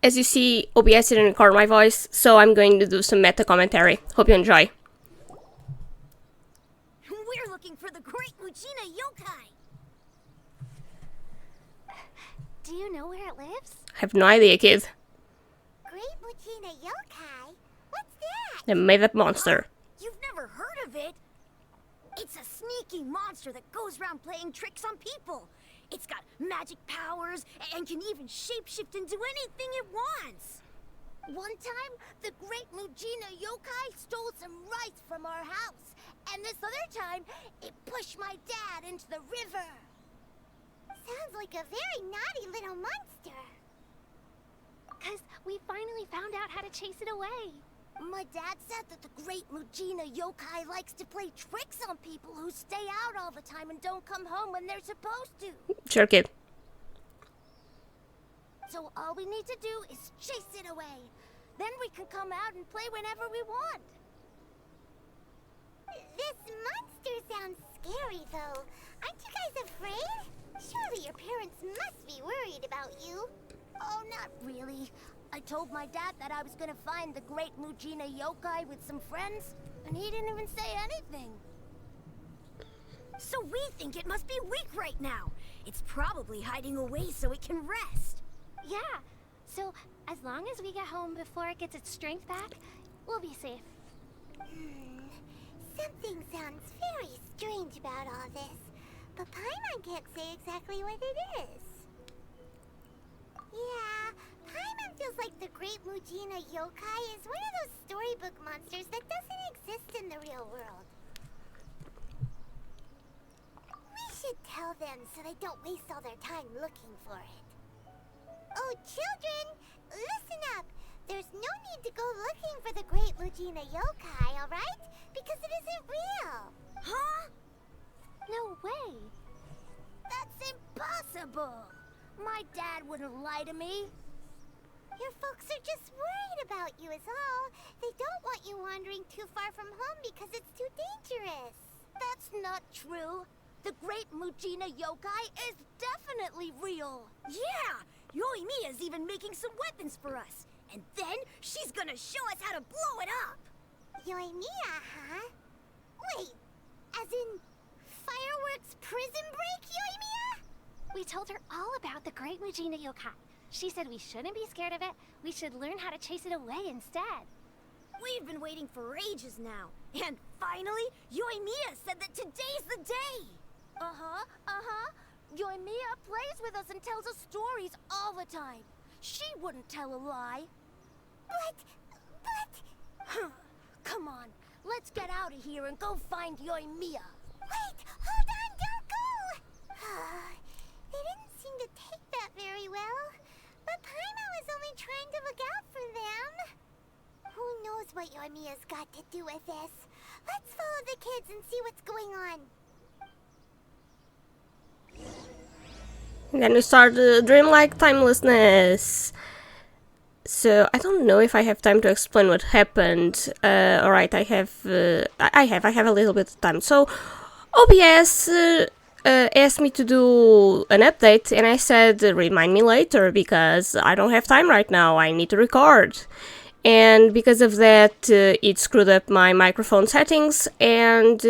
as you see, OBS didn't record my voice, so I'm going to do some meta commentary. Hope you enjoy. We're looking for the great Mujina yokai. Do you know where it lives? I have no idea, kid. Great Mujina yokai? What's that? The made-up monster. You've never heard of it? It's a sneaky monster that goes around playing tricks on people. It's got magic powers and can even shapeshift into anything it wants. One time, the great Mujina yokai stole some rice from our house. And this other time, it pushed my dad into the river. Sounds like a very naughty little monster. 'Cause we finally found out how to chase it away. My dad said that the great Mujina yokai likes to play tricks on people who stay out all the time and don't come home when they're supposed to. Sure, kid. So all we need to do is chase it away. Then we can come out and play whenever we want. This monster sounds scary, though. Aren't you guys afraid? Surely your parents must be worried about you. Oh, not really. I told my dad that I was gonna find the great Mujina yokai with some friends, and he didn't even say anything. So we think it must be weak right now. It's probably hiding away so it can rest. Yeah, so as long as we get home before it gets its strength back, we'll be safe. Something sounds very strange about all this, but Paimon can't say exactly what it is. Yeah, Paimon feels like the great Mujina yokai is one of those storybook monsters that doesn't exist in the real world. We should tell them so they don't waste all their time looking for it. Oh, children, listen up. There's no need to go looking for the great Mujina yokai, alright? Because it isn't real. Huh? No way. That's impossible. My dad wouldn't lie to me. Your folks are just worried about you is all. They don't want you wandering too far from home because it's too dangerous. That's not true. The great Mujina yokai is definitely real. Yeah! Yoimiya's even making some weapons for us. And then she's gonna show us how to blow it up. Yoimiya, huh? Wait, as in fireworks prison break, Yoimiya? We told her all about the great Mujina yokai. She said we shouldn't be scared of it. We should learn how to chase it away instead. We've been waiting for ages now. And finally, Yoimiya said that today's the day. Yoimiya plays with us and tells us stories all the time. She wouldn't tell a lie. But... Come on, let's get out of here and go find Yoimiya. Wait, hold on, don't go! They didn't seem to take that very well. But Paimon was only trying to look out for them. Who knows what Yoimiya's got to do with this? Let's follow the kids and see what's going on. Then we start Dreamlike Timelessness. So I don't know if I have time to explain what happened. Alright, I have a little bit of time. So OBS asked me to do an update, and I said remind me later because I don't have time right now. I need to record. And because of that, it screwed up my microphone settings, and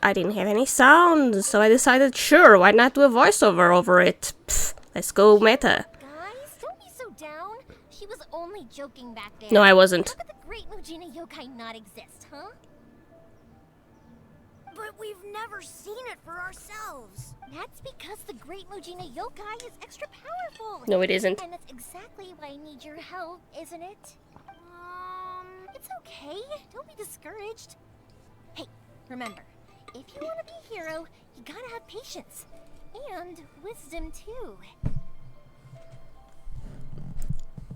I didn't have any sound, so I decided, sure, why not do a voiceover over it? Pfft, let's go meta. Guys, don't be so down. She was only joking back there. No, I wasn't. How could the great Mujina yokai not exist, huh? But we've never seen it for ourselves. That's because the great Mujina yokai is extra powerful. No, it isn't. And that's exactly why I need your help, isn't it? It's okay. Don't be discouraged. Hey, remember, if you want to be a hero, you gotta have patience. And wisdom, too.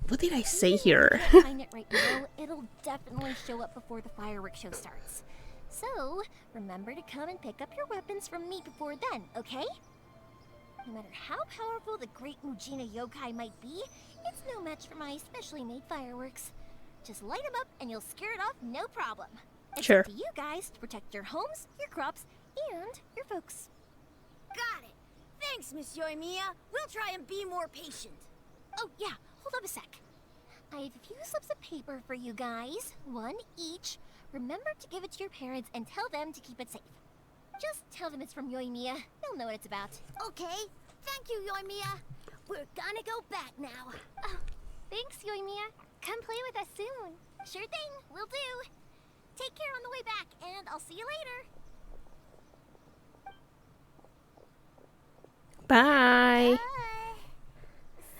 What did I say here? If you find it right now, it'll definitely show up before the fireworks show starts. So, remember to come and pick up your weapons from me before then, okay? No matter how powerful the great Mujina yokai might be, it's no match for my specially made fireworks. Just light them up and you'll scare it off no problem. It's Sure. up to you guys to protect your homes, your crops, and your folks. Got it. Thanks, Miss Yoimiya. We'll try and be more patient. Oh yeah, hold up a sec. I have a few slips of paper for you guys, one each. Remember to give it to your parents and tell them to keep it safe. Just tell them it's from Yoimiya. They'll know what it's about. Okay, thank you, Yoimiya. We're gonna go back now. Oh, thanks, Yoimiya. Come play with us soon. Sure thing, will do. Take care on the way back, and I'll see you later. Bye.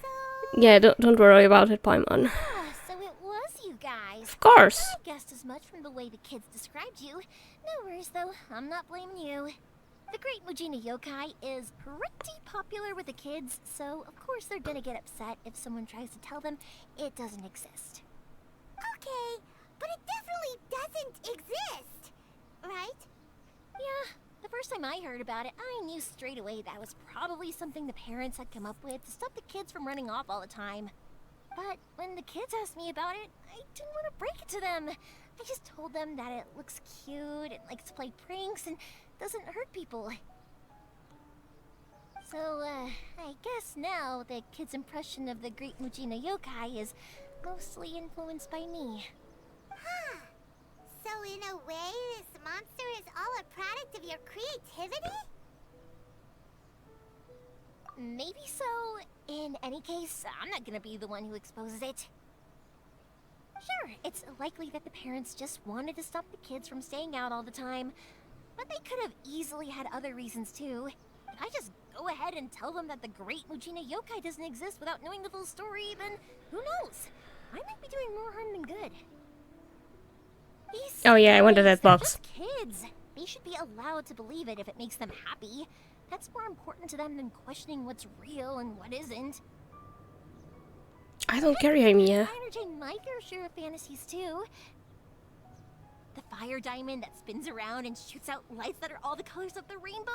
So... Yeah, don't worry about it, Paimon. So it was you guys. Of course. I guessed as much from the way the kids described you. No worries, though. I'm not blaming you. The Great Mujina Yokai is pretty popular with the kids, so of course they're gonna get upset if someone tries to tell them it doesn't exist. Okay, but it definitely doesn't exist, right? Yeah, the first time I heard about it, I knew straight away that was probably something the parents had come up with to stop the kids from running off all the time. But when the kids asked me about it, I didn't want to break it to them. I just told them that it looks cute and likes to play pranks and doesn't hurt people. So, I guess now the kids' impression of the Great Mujina Yokai is mostly influenced by me. Huh. So in a way, this monster is all a product of your creativity? Maybe so. In any case, I'm not gonna be the one who exposes it. Sure, it's likely that the parents just wanted to stop the kids from staying out all the time, but they could have easily had other reasons too. If I just go ahead and tell them that the Great Mujina Yokai doesn't exist without knowing the full story, then who knows? I might be doing more harm than good. These Oh yeah, I wanted that they're box. just kids. They should be allowed to believe it if it makes them happy. That's more important to them than questioning what's real and what isn't. I don't care, Yoimiya. I entertain my fair share of fantasies too. The fire diamond that spins around and shoots out lights that are all the colors of the rainbow.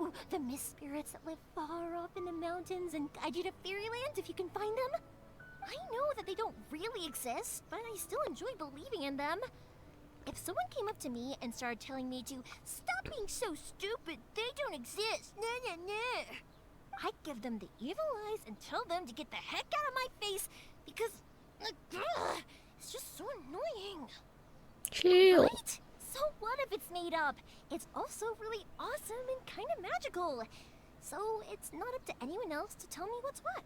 Ooh, the mist spirits that live far off in the mountains and guide you to fairyland if you can find them. I know that they don't really exist, but I still enjoy believing in them. If someone came up to me and started telling me to stop being so stupid, they don't exist, I'd give them the evil eyes and tell them to get the heck out of my face because it's just so annoying. Chill. Right? So what if it's made up? It's also really awesome and kind of magical. So it's not up to anyone else to tell me what's what.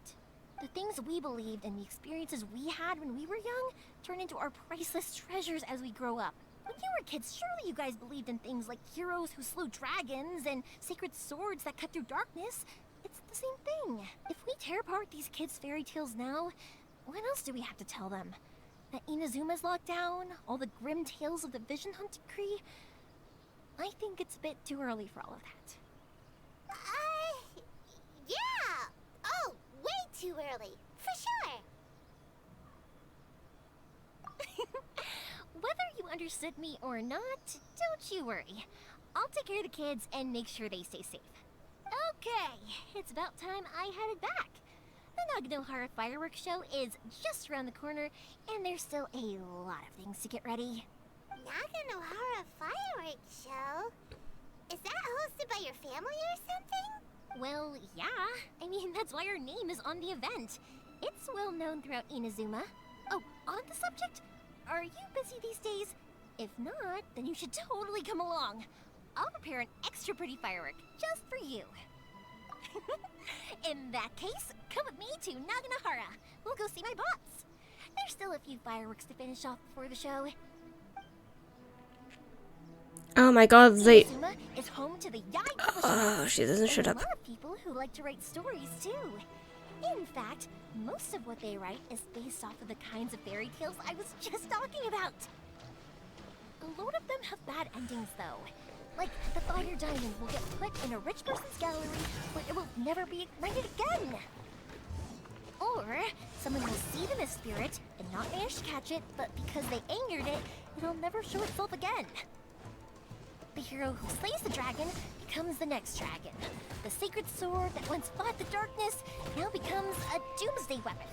The things we believed and the experiences we had when we were young turn into our priceless treasures as we grow up. When you were kids, surely you guys believed in things like heroes who slew dragons and sacred swords that cut through darkness. It's the same thing. If we tear apart these kids' fairy tales now, what else do we have to tell them? That Inazuma's locked down? All the grim tales of the Vision Hunt Decree? I think it's a bit too early for all of that. Yeah! Oh, way too early, for sure! Whether you understood me or not, don't you worry. I'll take care of the kids and make sure they stay safe. Okay, it's about time I headed back. The Naganohara fireworks show is just around the corner, and there's still a lot of things to get ready. Naganohara fireworks show? Is that hosted by your family or something? Well, yeah. I mean, that's why our name is on the event. It's well known throughout Inazuma. Oh, on the subject, are you busy these days? If not, then you should totally come along. I'll prepare an extra pretty firework just for you. In that case, come with me to Naganohara. We'll go see my boss. There's still a few fireworks to finish off before the show. Oh my god, they... Inazuma is home to the Yai Publishing Oh, House, she doesn't shut and up. a lot of people who like to write stories too. In fact, most of what they write is based off of the kinds of fairy tales I was just talking about. A lot of them have bad endings though. Like, the fire diamond will get put in a rich person's gallery where it will never be ignited again. Or, someone will see the mist spirit and not manage to catch it, but because they angered it, it'll never show itself again. The hero who slays the dragon becomes the next dragon. The sacred sword that once fought the darkness now becomes a doomsday weapon.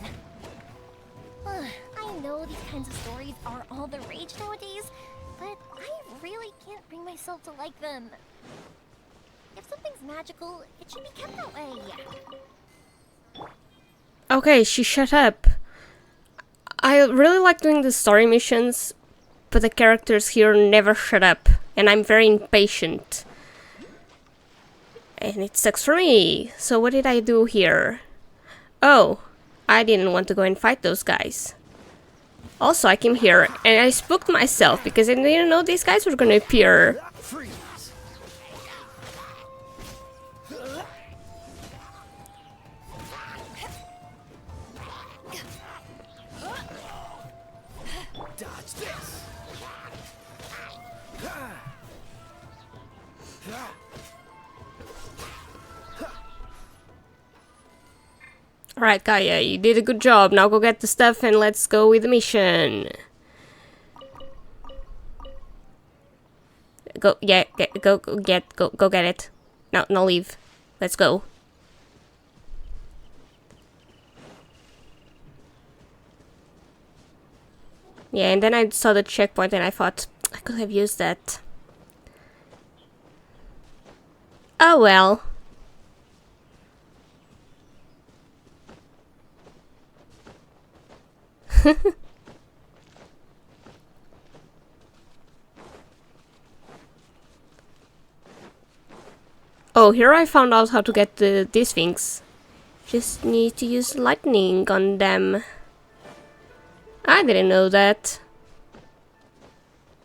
I know these kinds of stories are all the rage nowadays, but I really can't bring myself to like them. If something's magical, it should be kept that way. Okay, she shut up. I really like doing the story missions, but the characters here never shut up, and I'm very impatient. And it sucks for me. So what did I do here? Oh, I didn't want to go and fight those guys. Also, I came here and I spooked myself because I didn't know these guys were gonna appear. Dodge this. Alright, Kaya, you did a good job. Now go get the stuff and let's go with the mission. Go get it. No, leave. Let's go. Yeah, and then I saw the checkpoint and I thought I could have used that. Oh well. Oh, here I found out how to get these things. Just need to use lightning on them. I didn't know that.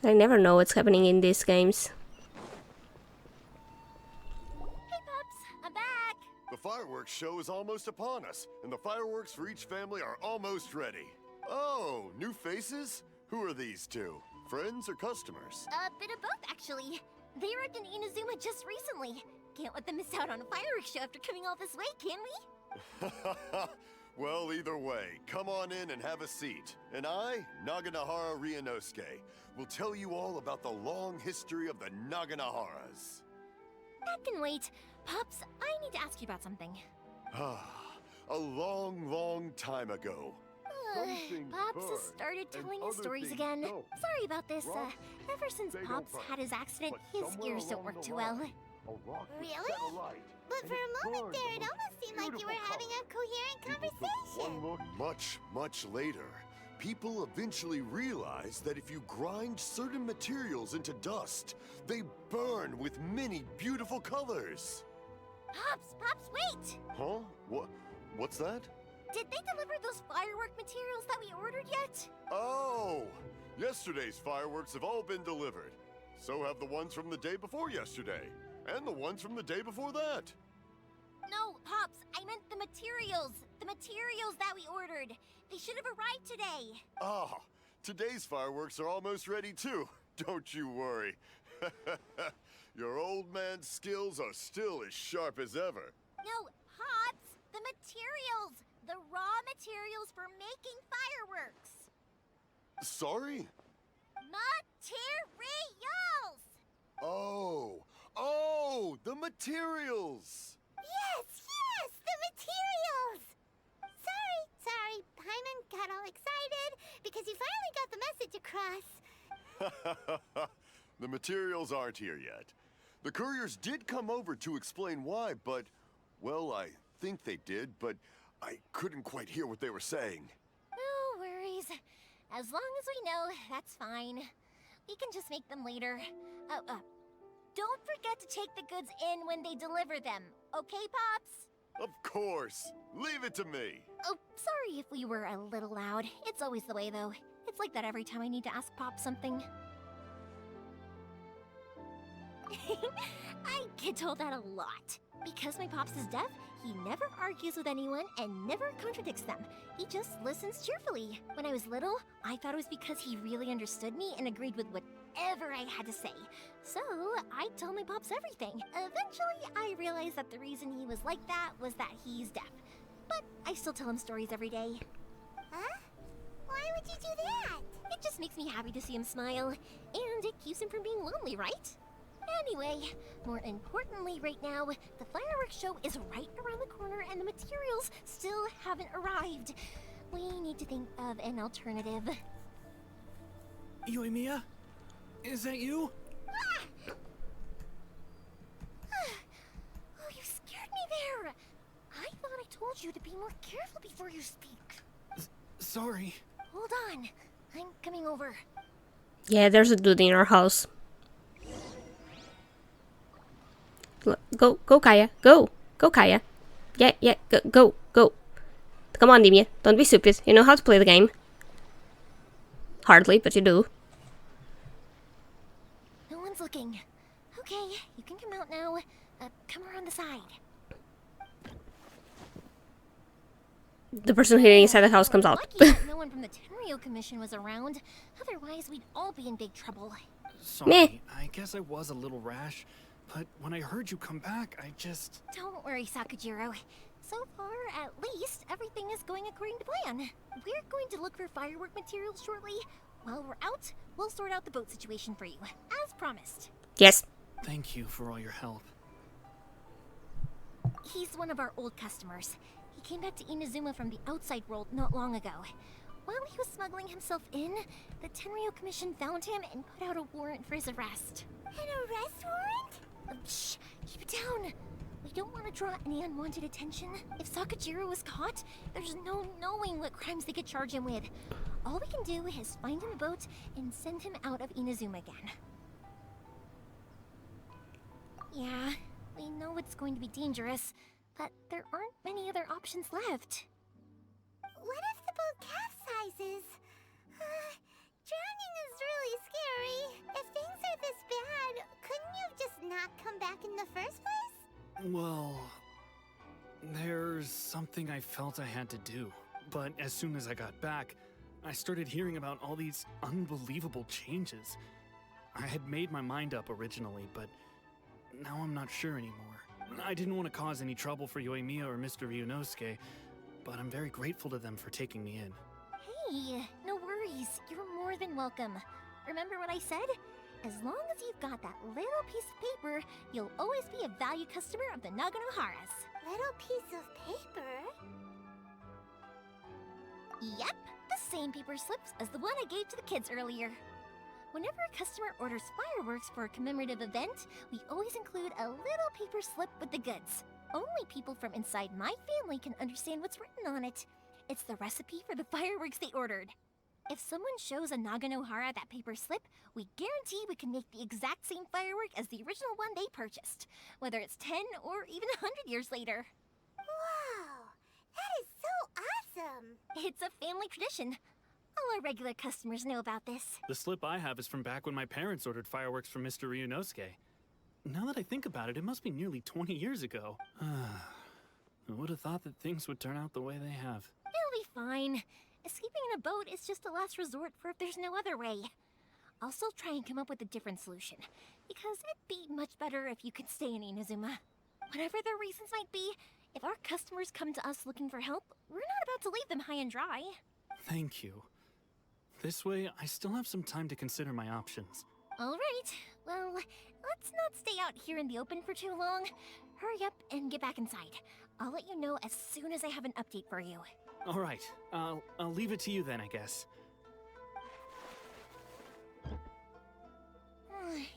I never know what's happening in these games. Hey, Pups, I'm back. The fireworks show is almost upon us, and the fireworks for each family are almost ready. Oh, new faces? Who are these two? Friends or customers? A bit of both, actually. They arrived in Inazuma just recently. Can't let them miss out on a fireworks show after coming all this way, can we? Well, either way, come on in and have a seat. And I, Naganahara Ryunosuke, will tell you all about the long history of the Naganaharas. That can wait. Pups, I need to ask you about something. A long, long time ago. Pops has started telling his stories again. Sorry about this. Ever since Pops had his accident, his ears don't work too well. Really? But for a moment there, it almost seemed like you were having a coherent conversation. Much, much later, people eventually realized that if you grind certain materials into dust, they burn with many beautiful colors. Pops, wait! Huh? What's that? Did they deliver those firework materials that we ordered yet? Oh! Yesterday's fireworks have all been delivered. So have the ones from the day before yesterday. And the ones from the day before that. No, Pops, I meant the materials. The materials that we ordered. They should have arrived today. Ah, today's fireworks are almost ready too. Don't you worry. Your old man's skills are still as sharp as ever. No, Pops, the materials. The raw materials for making fireworks. Sorry? Materials! Oh, the materials! Yes, the materials! Sorry, Paimon got all excited because he finally got the message across. The materials aren't here yet. The couriers did come over to explain why, but, well, I think they did, but I couldn't quite hear what they were saying. No worries. As long as we know, that's fine. We can just make them later. Don't forget to take the goods in when they deliver them. Okay, Pops? Of course. Leave it to me. Oh, sorry if we were a little loud. It's always the way, though. It's like that every time I need to ask Pop something. I get told that a lot. Because my Pops is deaf, he never argues with anyone and never contradicts them. He just listens cheerfully. When I was little, I thought it was because he really understood me and agreed with whatever I had to say. So, I told my Pops everything. Eventually, I realized that the reason he was like that was that he's deaf. But I still tell him stories every day. Huh? Why would you do that? It just makes me happy to see him smile. And it keeps him from being lonely, right? Anyway, more importantly right now, the fireworks show is right around the corner and the materials still haven't arrived. We need to think of an alternative. Yoimiya? Is that you? Ah! Oh, you scared me there! I thought I told you to be more careful before you speak. Sorry. Hold on. I'm coming over. Yeah, there's a dude in our house. Go, Kaya. Go, Kaya. Yeah, go. Come on, Dimia. Don't be stupid. You know how to play the game. Hardly, but you do. No one's looking. Okay, you can come out now. Come around the side. The person here inside the house comes out. Lucky that no one from the Tenryou Commission was around. Otherwise, we'd all be in big trouble. Sorry, Meh. I guess I was a little rash, but when I heard you come back, I just... Don't worry, Sakujiro. So far, at least, everything is going according to plan. We're going to look for firework materials shortly. While we're out, we'll sort out the boat situation for you, as promised. Yes. Thank you for all your help. He's one of our old customers. He came back to Inazuma from the outside world not long ago. While he was smuggling himself in, the Tenryou Commission found him and put out a warrant for his arrest. An arrest warrant? Shh! Keep it down! We don't want to draw any unwanted attention. If Sakujiro was caught, there's no knowing what crimes they could charge him with. All we can do is find him a boat and send him out of Inazuma again. Yeah, we know it's going to be dangerous, but there aren't many other options left. What if the boat capsizes? Drowning is really scary. If things are this bad, couldn't you just not come back in the first place? Well, there's something I felt I had to do. But as soon as I got back, I started hearing about all these unbelievable changes. I had made my mind up originally, but now I'm not sure anymore. I didn't want to cause any trouble for Yoimiya or Mr. Ryunosuke, but I'm very grateful to them for taking me in. Hey, no worries. You're more than welcome. Remember what I said? As long as you've got that little piece of paper, you'll always be a valued customer of the Naganoharas. Little piece of paper? Yep, the same paper slips as the one I gave to the kids earlier. Whenever a customer orders fireworks for a commemorative event, we always include a little paper slip with the goods. Only people from inside my family can understand what's written on it. It's the recipe for the fireworks they ordered. If someone shows a Naganohara that paper slip, we guarantee we can make the exact same firework as the original one they purchased, whether it's 10 or even 100 years later. Wow, that is so awesome! It's a family tradition. All our regular customers know about this. The slip I have is from back when my parents ordered fireworks from Mr. Ryunosuke. Now that I think about it, it must be nearly 20 years ago. I would have thought that things would turn out the way they have. It'll be fine. Escaping in a boat is just a last resort for if there's no other way. I'll still try and come up with a different solution, because it'd be much better if you could stay in Inazuma. Whatever their reasons might be, if our customers come to us looking for help, we're not about to leave them high and dry. Thank you. This way, I still have some time to consider my options. All right, well, let's not stay out here in the open for too long. Hurry up and get back inside. I'll let you know as soon as I have an update for you. All right, I'll leave it to you then, I guess.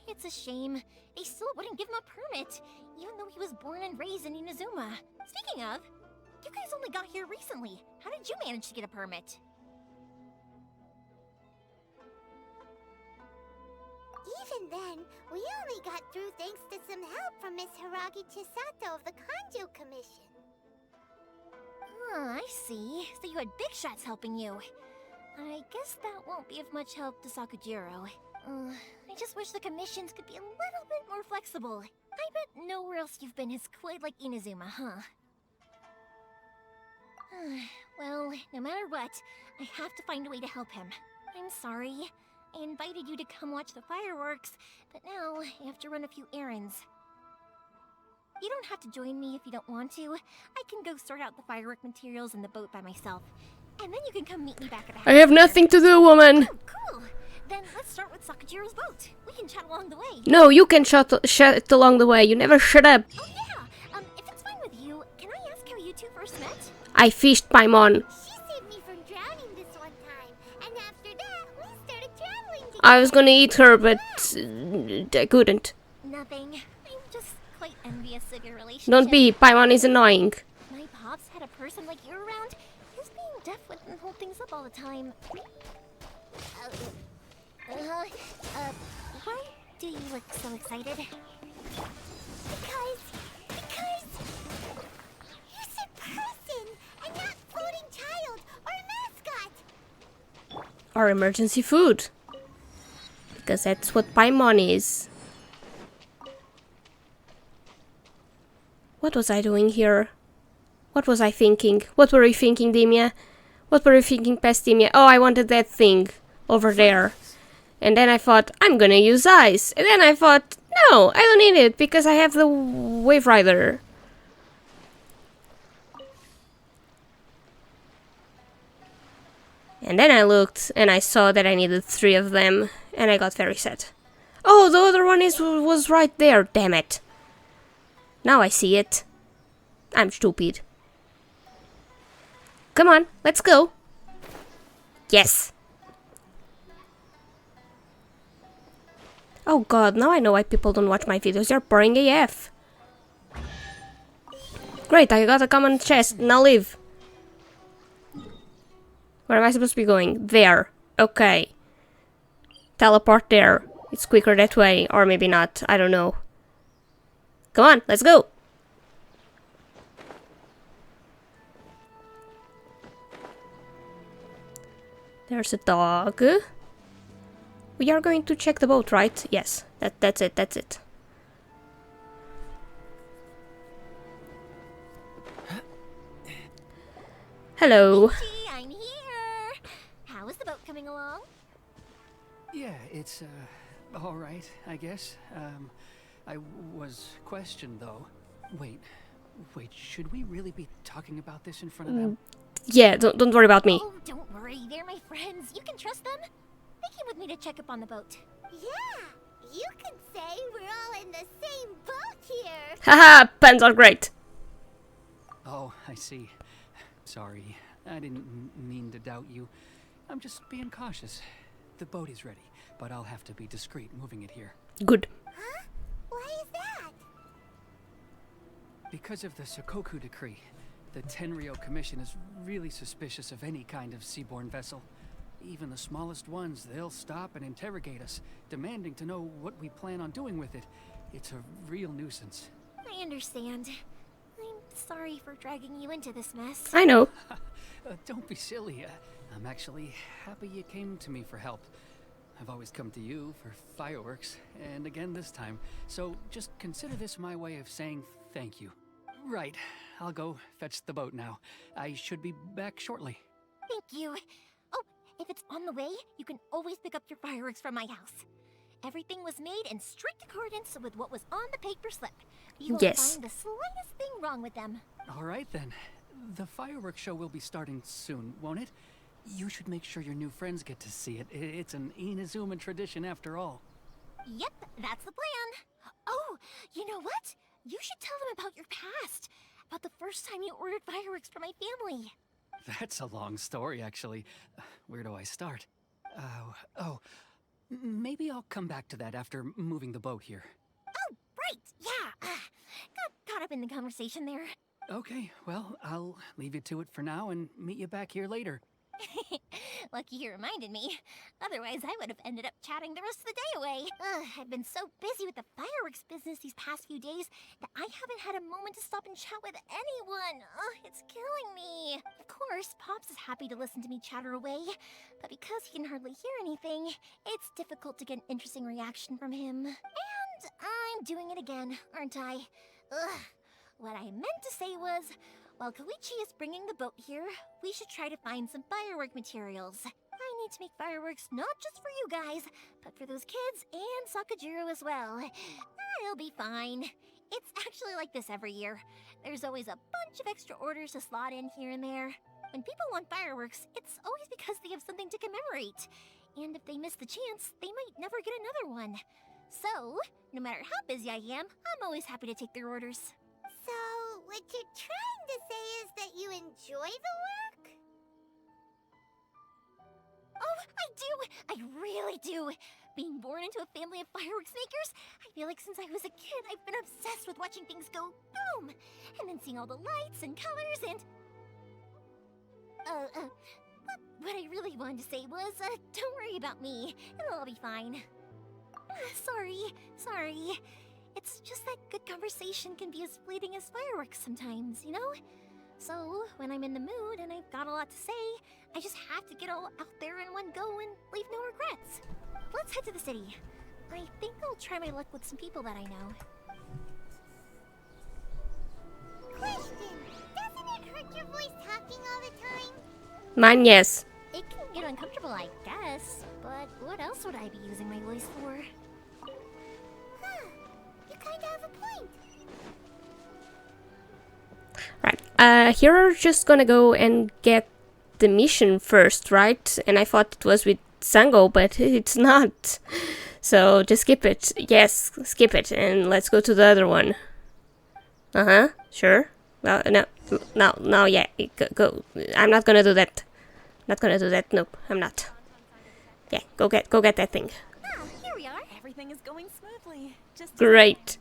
It's a shame. They still wouldn't give him a permit, even though he was born and raised in Inazuma. Speaking of, you guys only got here recently. How did you manage to get a permit? Even then, we only got through thanks to some help from Miss Hiragi Chisato of the Kanjo Commission. I see. So you had big shots helping you. I guess that won't be of much help to Sakujiro. I just wish the commissions could be a little bit more flexible. I bet nowhere else you've been is quite like Inazuma, huh? Well, no matter what, I have to find a way to help him. I'm sorry. I invited you to come watch the fireworks, but now I have to run a few errands. You don't have to join me if you don't want to. I can go sort out the firework materials in the boat by myself. And then you can come meet me back at the house. I have nothing to do, woman. Oh, cool. Then let's start with Sakujiro's boat. We can chat along the way. No, you can shut along the way. You never shut up. Oh yeah. If it's fine with you, can I ask how you two first met? I fished Paimon. She saved me from drowning this one time, and after that, we started traveling together. I was gonna eat her, but I couldn't. Nothing. I'm just quite envious of your relationship. Don't be. Paimon is annoying. My pops had a person like you around. His being deaf wouldn't hold things up all the time. Why do you look so excited? Because you're a person and not floating child or mascot. Or emergency food. Because that's what Paimon is. What was I doing here? What was I thinking? What were you thinking, Demia? What were you thinking, past Demia? Oh, I wanted that thing over there. And then I thought, I'm gonna use ice. And then I thought, no, I don't need it because I have the Wave Rider. And then I looked and I saw that I needed 3 of them. And I got very sad. Oh, the other one was right there, damn it. Now I see it. I'm stupid. Come on, let's go. Yes. Oh god, now I know why people don't watch my videos. They're boring AF. Great, I got a common chest. Now leave. Where am I supposed to be going? There. Okay. Teleport there. It's quicker that way. Or maybe not. I don't know. Come on, let's go. There's a dog. We are going to check the boat, right? Yes, that's it. Hello. Gee, I'm here. How is the boat coming along? Yeah, it's, alright, I guess. I was questioned, though. Wait, should we really be talking about this in front of them? Yeah, don't worry about me. Oh, don't worry. They're my friends. You can trust them. They came with me to check up on the boat. Yeah, you could say we're all in the same boat here. Haha, pens are great. Oh, I see. Sorry, I didn't mean to doubt you. I'm just being cautious. The boat is ready, but I'll have to be discreet moving it here. Good. Huh? Why is that? Because of the Sokoku decree, the Tenryou Commission is really suspicious of any kind of seaborne vessel. Even the smallest ones, they'll stop and interrogate us, demanding to know what we plan on doing with it. It's a real nuisance. I understand. I'm sorry for dragging you into this mess. I know. Don't be silly. I'm actually happy you came to me for help. I've always come to you for fireworks, and again this time. So just consider this my way of saying thank you. Right, I'll go fetch the boat now. I should be back shortly. Thank you. Oh, if it's on the way, you can always pick up your fireworks from my house. Everything was made in strict accordance with what was on the paper slip. You won't Yes. find the slightest thing wrong with them. All right then. The fireworks show will be starting soon, won't it? You should make sure your new friends get to see it. It's an Inazuma tradition after all. Yep, that's the plan. Oh, you know what? You should tell them about your past. About the first time you ordered fireworks for my family. That's a long story, actually. Where do I start? Maybe I'll come back to that after moving the boat here. Oh, right, yeah. Got caught up in the conversation there. Okay, well, I'll leave you to it for now and meet you back here later. Lucky you reminded me. Otherwise, I would have ended up chatting the rest of the day away. I've been so busy with the fireworks business these past few days that I haven't had a moment to stop and chat with anyone. It's killing me. Of course, Pops is happy to listen to me chatter away, but because he can hardly hear anything, it's difficult to get an interesting reaction from him. And I'm doing it again, aren't I? What I meant to say was, while Koichi is bringing the boat here, we should try to find some firework materials. I need to make fireworks not just for you guys, but for those kids and Sakajiro as well. It'll be fine. It's actually like this every year. There's always a bunch of extra orders to slot in here and there. When people want fireworks, it's always because they have something to commemorate. And if they miss the chance, they might never get another one. So, no matter how busy I am, I'm always happy to take their orders. So, what you're trying to say is that you enjoy the work? Oh, I do! I really do! Being born into a family of fireworks makers, I feel like since I was a kid, I've been obsessed with watching things go boom! And then seeing all the lights and colors and... What I really wanted to say was, don't worry about me. It'll all be fine. Sorry. It's just that good conversation can be as fleeting as fireworks sometimes, you know? So, when I'm in the mood and I've got a lot to say, I just have to get all out there in one go and leave no regrets. Let's head to the city. I think I'll try my luck with some people that I know. Question. Doesn't it hurt your voice talking all the time? Mine, yes. It can get uncomfortable, I guess, but what else would I be using my voice for? Huh. You kinda have a point. Right. Here we're just gonna go and get the mission first, right? And I thought it was with Sango, but it's not. So just skip it. Yes, skip it, and let's go to the other one. Sure. Well, no, yeah, go. I'm not gonna do that. Not gonna do that. Nope, I'm not. Yeah, go get that thing. Ah, here we are. Everything is going smoothly. Just Great.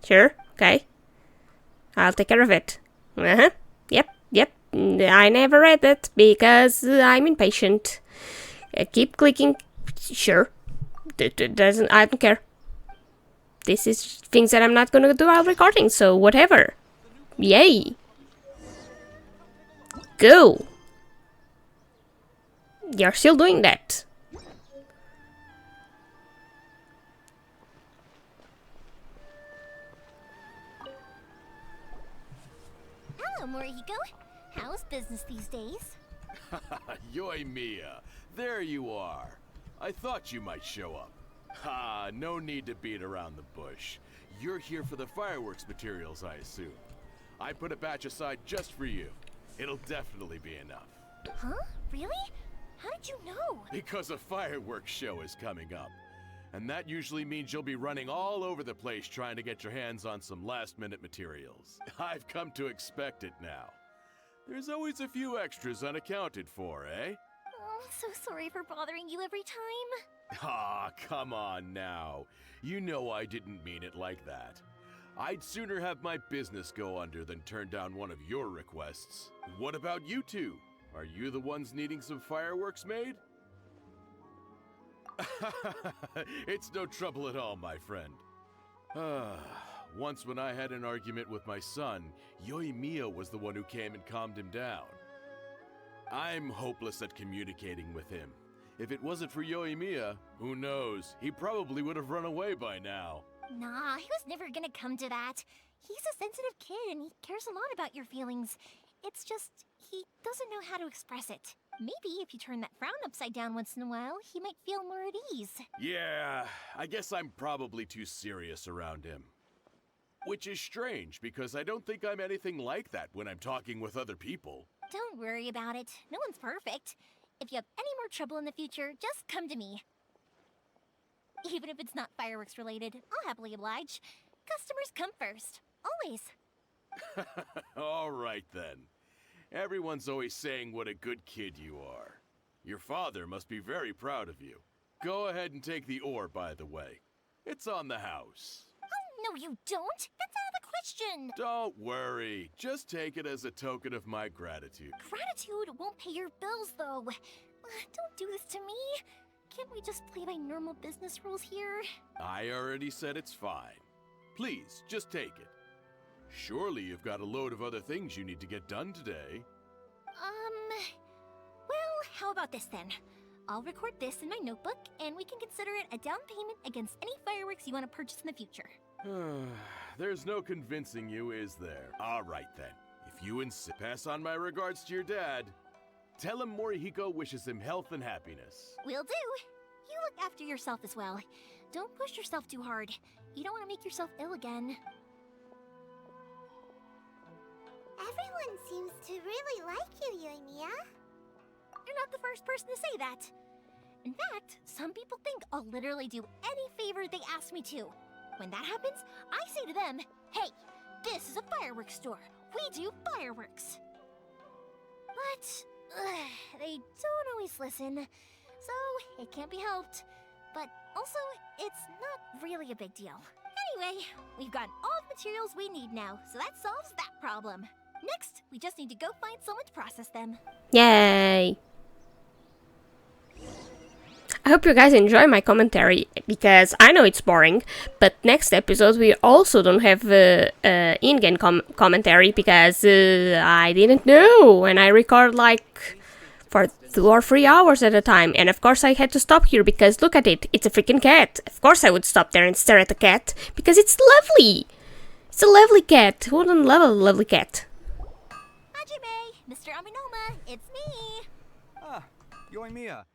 Sure. Okay. I'll take care of it. Yep. I never read it because I'm impatient. Keep clicking. Sure. Doesn't. I don't care. This is things that I'm not gonna do while recording, so whatever. Yay. Go. You're still doing that. Hello, Morihiko. How's business these days? Yoimiya, there you are. I thought you might show up. Ha, no need to beat around the bush. You're here for the fireworks materials, I assume. I put a batch aside just for you. It'll definitely be enough. Huh? Really? How did you know? Because a fireworks show is coming up. And that usually means you'll be running all over the place trying to get your hands on some last-minute materials. I've come to expect it now. There's always a few extras unaccounted for, eh? Oh, I'm so sorry for bothering you every time. Ah, come on now. You know I didn't mean it like that. I'd sooner have my business go under than turn down one of your requests. What about you two? Are you the ones needing some fireworks made? It's no trouble at all, my friend. Once when I had an argument with my son, Yoimiya was the one who came and calmed him down. I'm hopeless at communicating with him. If it wasn't for Yoimiya, who knows, he probably would have run away by now. Nah, he was never gonna come to that. He's a sensitive kid and he cares a lot about your feelings. It's just, he doesn't know how to express it. Maybe if you turn that frown upside down once in a while, he might feel more at ease. Yeah, I guess I'm probably too serious around him. Which is strange, because I don't think I'm anything like that when I'm talking with other people. Don't worry about it. No one's perfect. If you have any more trouble in the future, just come to me. Even if it's not fireworks related, I'll happily oblige. Customers come first. Always. All right then. Everyone's always saying what a good kid you are. Your father must be very proud of you. Go ahead and take the ore, by the way. It's on the house. Oh, no you don't. That's out of the question. Don't worry. Just take it as a token of my gratitude. Gratitude won't pay your bills, though. Don't do this to me. Can't we just play by normal business rules here? I already said it's fine. Please, just take it. Surely you've got a load of other things you need to get done today. Well, how about this then? I'll record this in my notebook, and we can consider it a down payment against any fireworks you want to purchase in the future. There's no convincing you, is there? All right then. If you insist, pass on my regards to your dad. Tell him Morihiko wishes him health and happiness. Will do. You look after yourself as well. Don't push yourself too hard. You don't want to make yourself ill again. Everyone seems to really like you, Yoimiya. You're not the first person to say that. In fact, some people think I'll literally do any favor they ask me to. When that happens, I say to them, hey, this is a fireworks store. We do fireworks. But they don't always listen, so it can't be helped. But also, it's not really a big deal. Anyway, we've gotten all the materials we need now, so that solves that problem. Next, we just need to go find someone to process them. Yay! I hope you guys enjoy my commentary, because I know it's boring, but next episode we also don't have in-game commentary, because I didn't know, and I record like for 2 or 3 hours at a time, and of course I had to stop here, because look at it, it's a freaking cat. Of course I would stop there and stare at the cat, because it's lovely! It's a lovely cat. Who wouldn't love a lovely cat? Hajime, Mr. Aminoma, it's me! Ah, Yoimiya.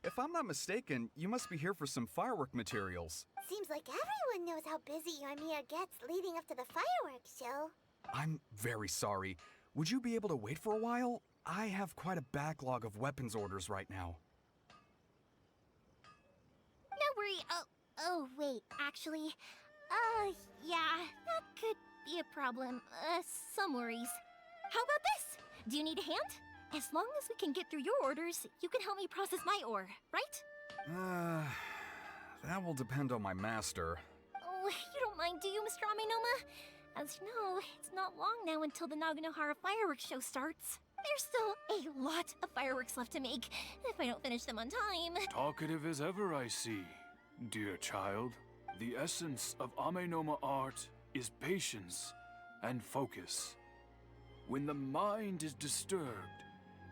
If I'm not mistaken, you must be here for some firework materials. Seems like everyone knows how busy Yoimiya gets leading up to the fireworks show. I'm very sorry. Would you be able to wait for a while? I have quite a backlog of weapons orders right now. No worry. Oh, wait, actually, yeah, that could be a problem. Some worries. How about this? Do you need a hand? As long as we can get through your orders, you can help me process my ore, right? That will depend on my master. Oh, you don't mind, do you, Mr. Aminoma? As you know, it's not long now until the Naganohara fireworks show starts. There's still a lot of fireworks left to make, if I don't finish them on time. Talkative as ever, I see. Dear child, the essence of Amenoma art is patience and focus. When the mind is disturbed,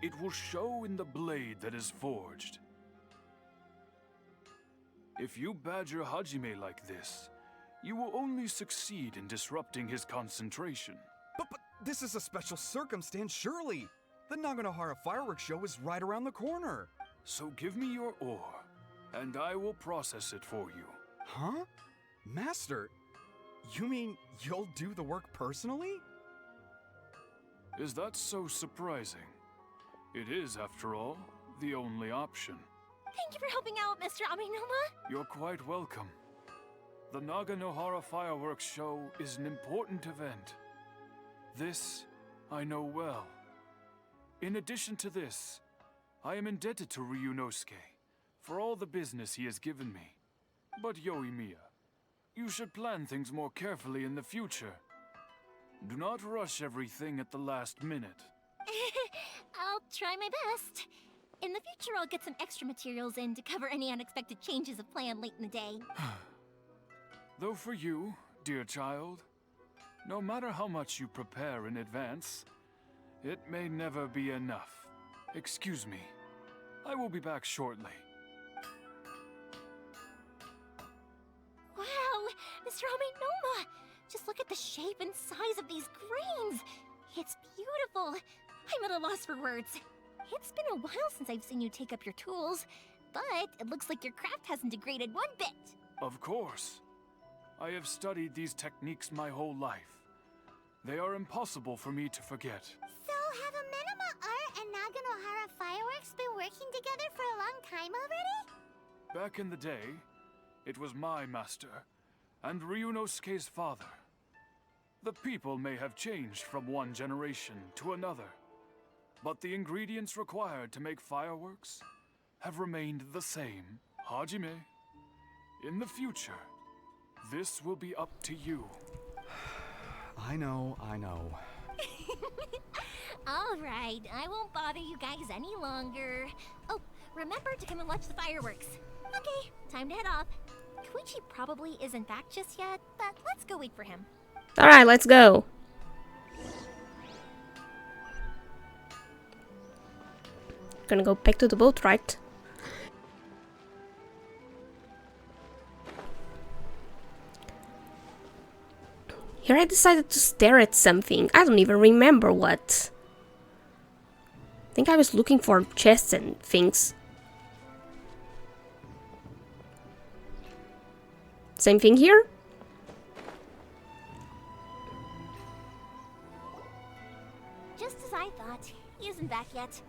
it will show in the blade that is forged. If you badger Hajime like this, you will only succeed in disrupting his concentration. But this is a special circumstance, surely. The Naganohara fireworks show is right around the corner. So give me your ore, and I will process it for you. Huh? Master, you mean you'll do the work personally? Is that so surprising? It is, after all, the only option. Thank you for helping out, Mr. Aminoma. You're quite welcome. The Naganohara fireworks show is an important event. This I know well. In addition to this, I am indebted to Ryunosuke for all the business he has given me. But Yoimiya, you should plan things more carefully in the future. Do not rush everything at the last minute. I'll try my best. In the future, I'll get some extra materials in to cover any unexpected changes of plan late in the day. Though for you, dear child, no matter how much you prepare in advance, it may never be enough. Excuse me. I will be back shortly. Wow, Mr. Aminoma! Just look at the shape and size of these grains! It's beautiful! I'm at a loss for words. It's been a while since I've seen you take up your tools, but it looks like your craft hasn't degraded one bit. Of course. I have studied these techniques my whole life. They are impossible for me to forget. So, have Amenoma Art and Naganohara Fireworks been working together for a long time already? Back in the day, it was my master and Ryunosuke's father. The people may have changed from one generation to another, but the ingredients required to make fireworks have remained the same. Hajime, in the future, this will be up to you. I know. Alright, I won't bother you guys any longer. Oh, remember to come and watch the fireworks. Okay, time to head off. Koichi probably isn't back just yet, but let's go wait for him. Alright, let's go. Gonna go back to the boat, right? Here I decided to stare at something. I don't even remember what. I think I was looking for chests and things. Same thing here? Just as I thought, he isn't back yet.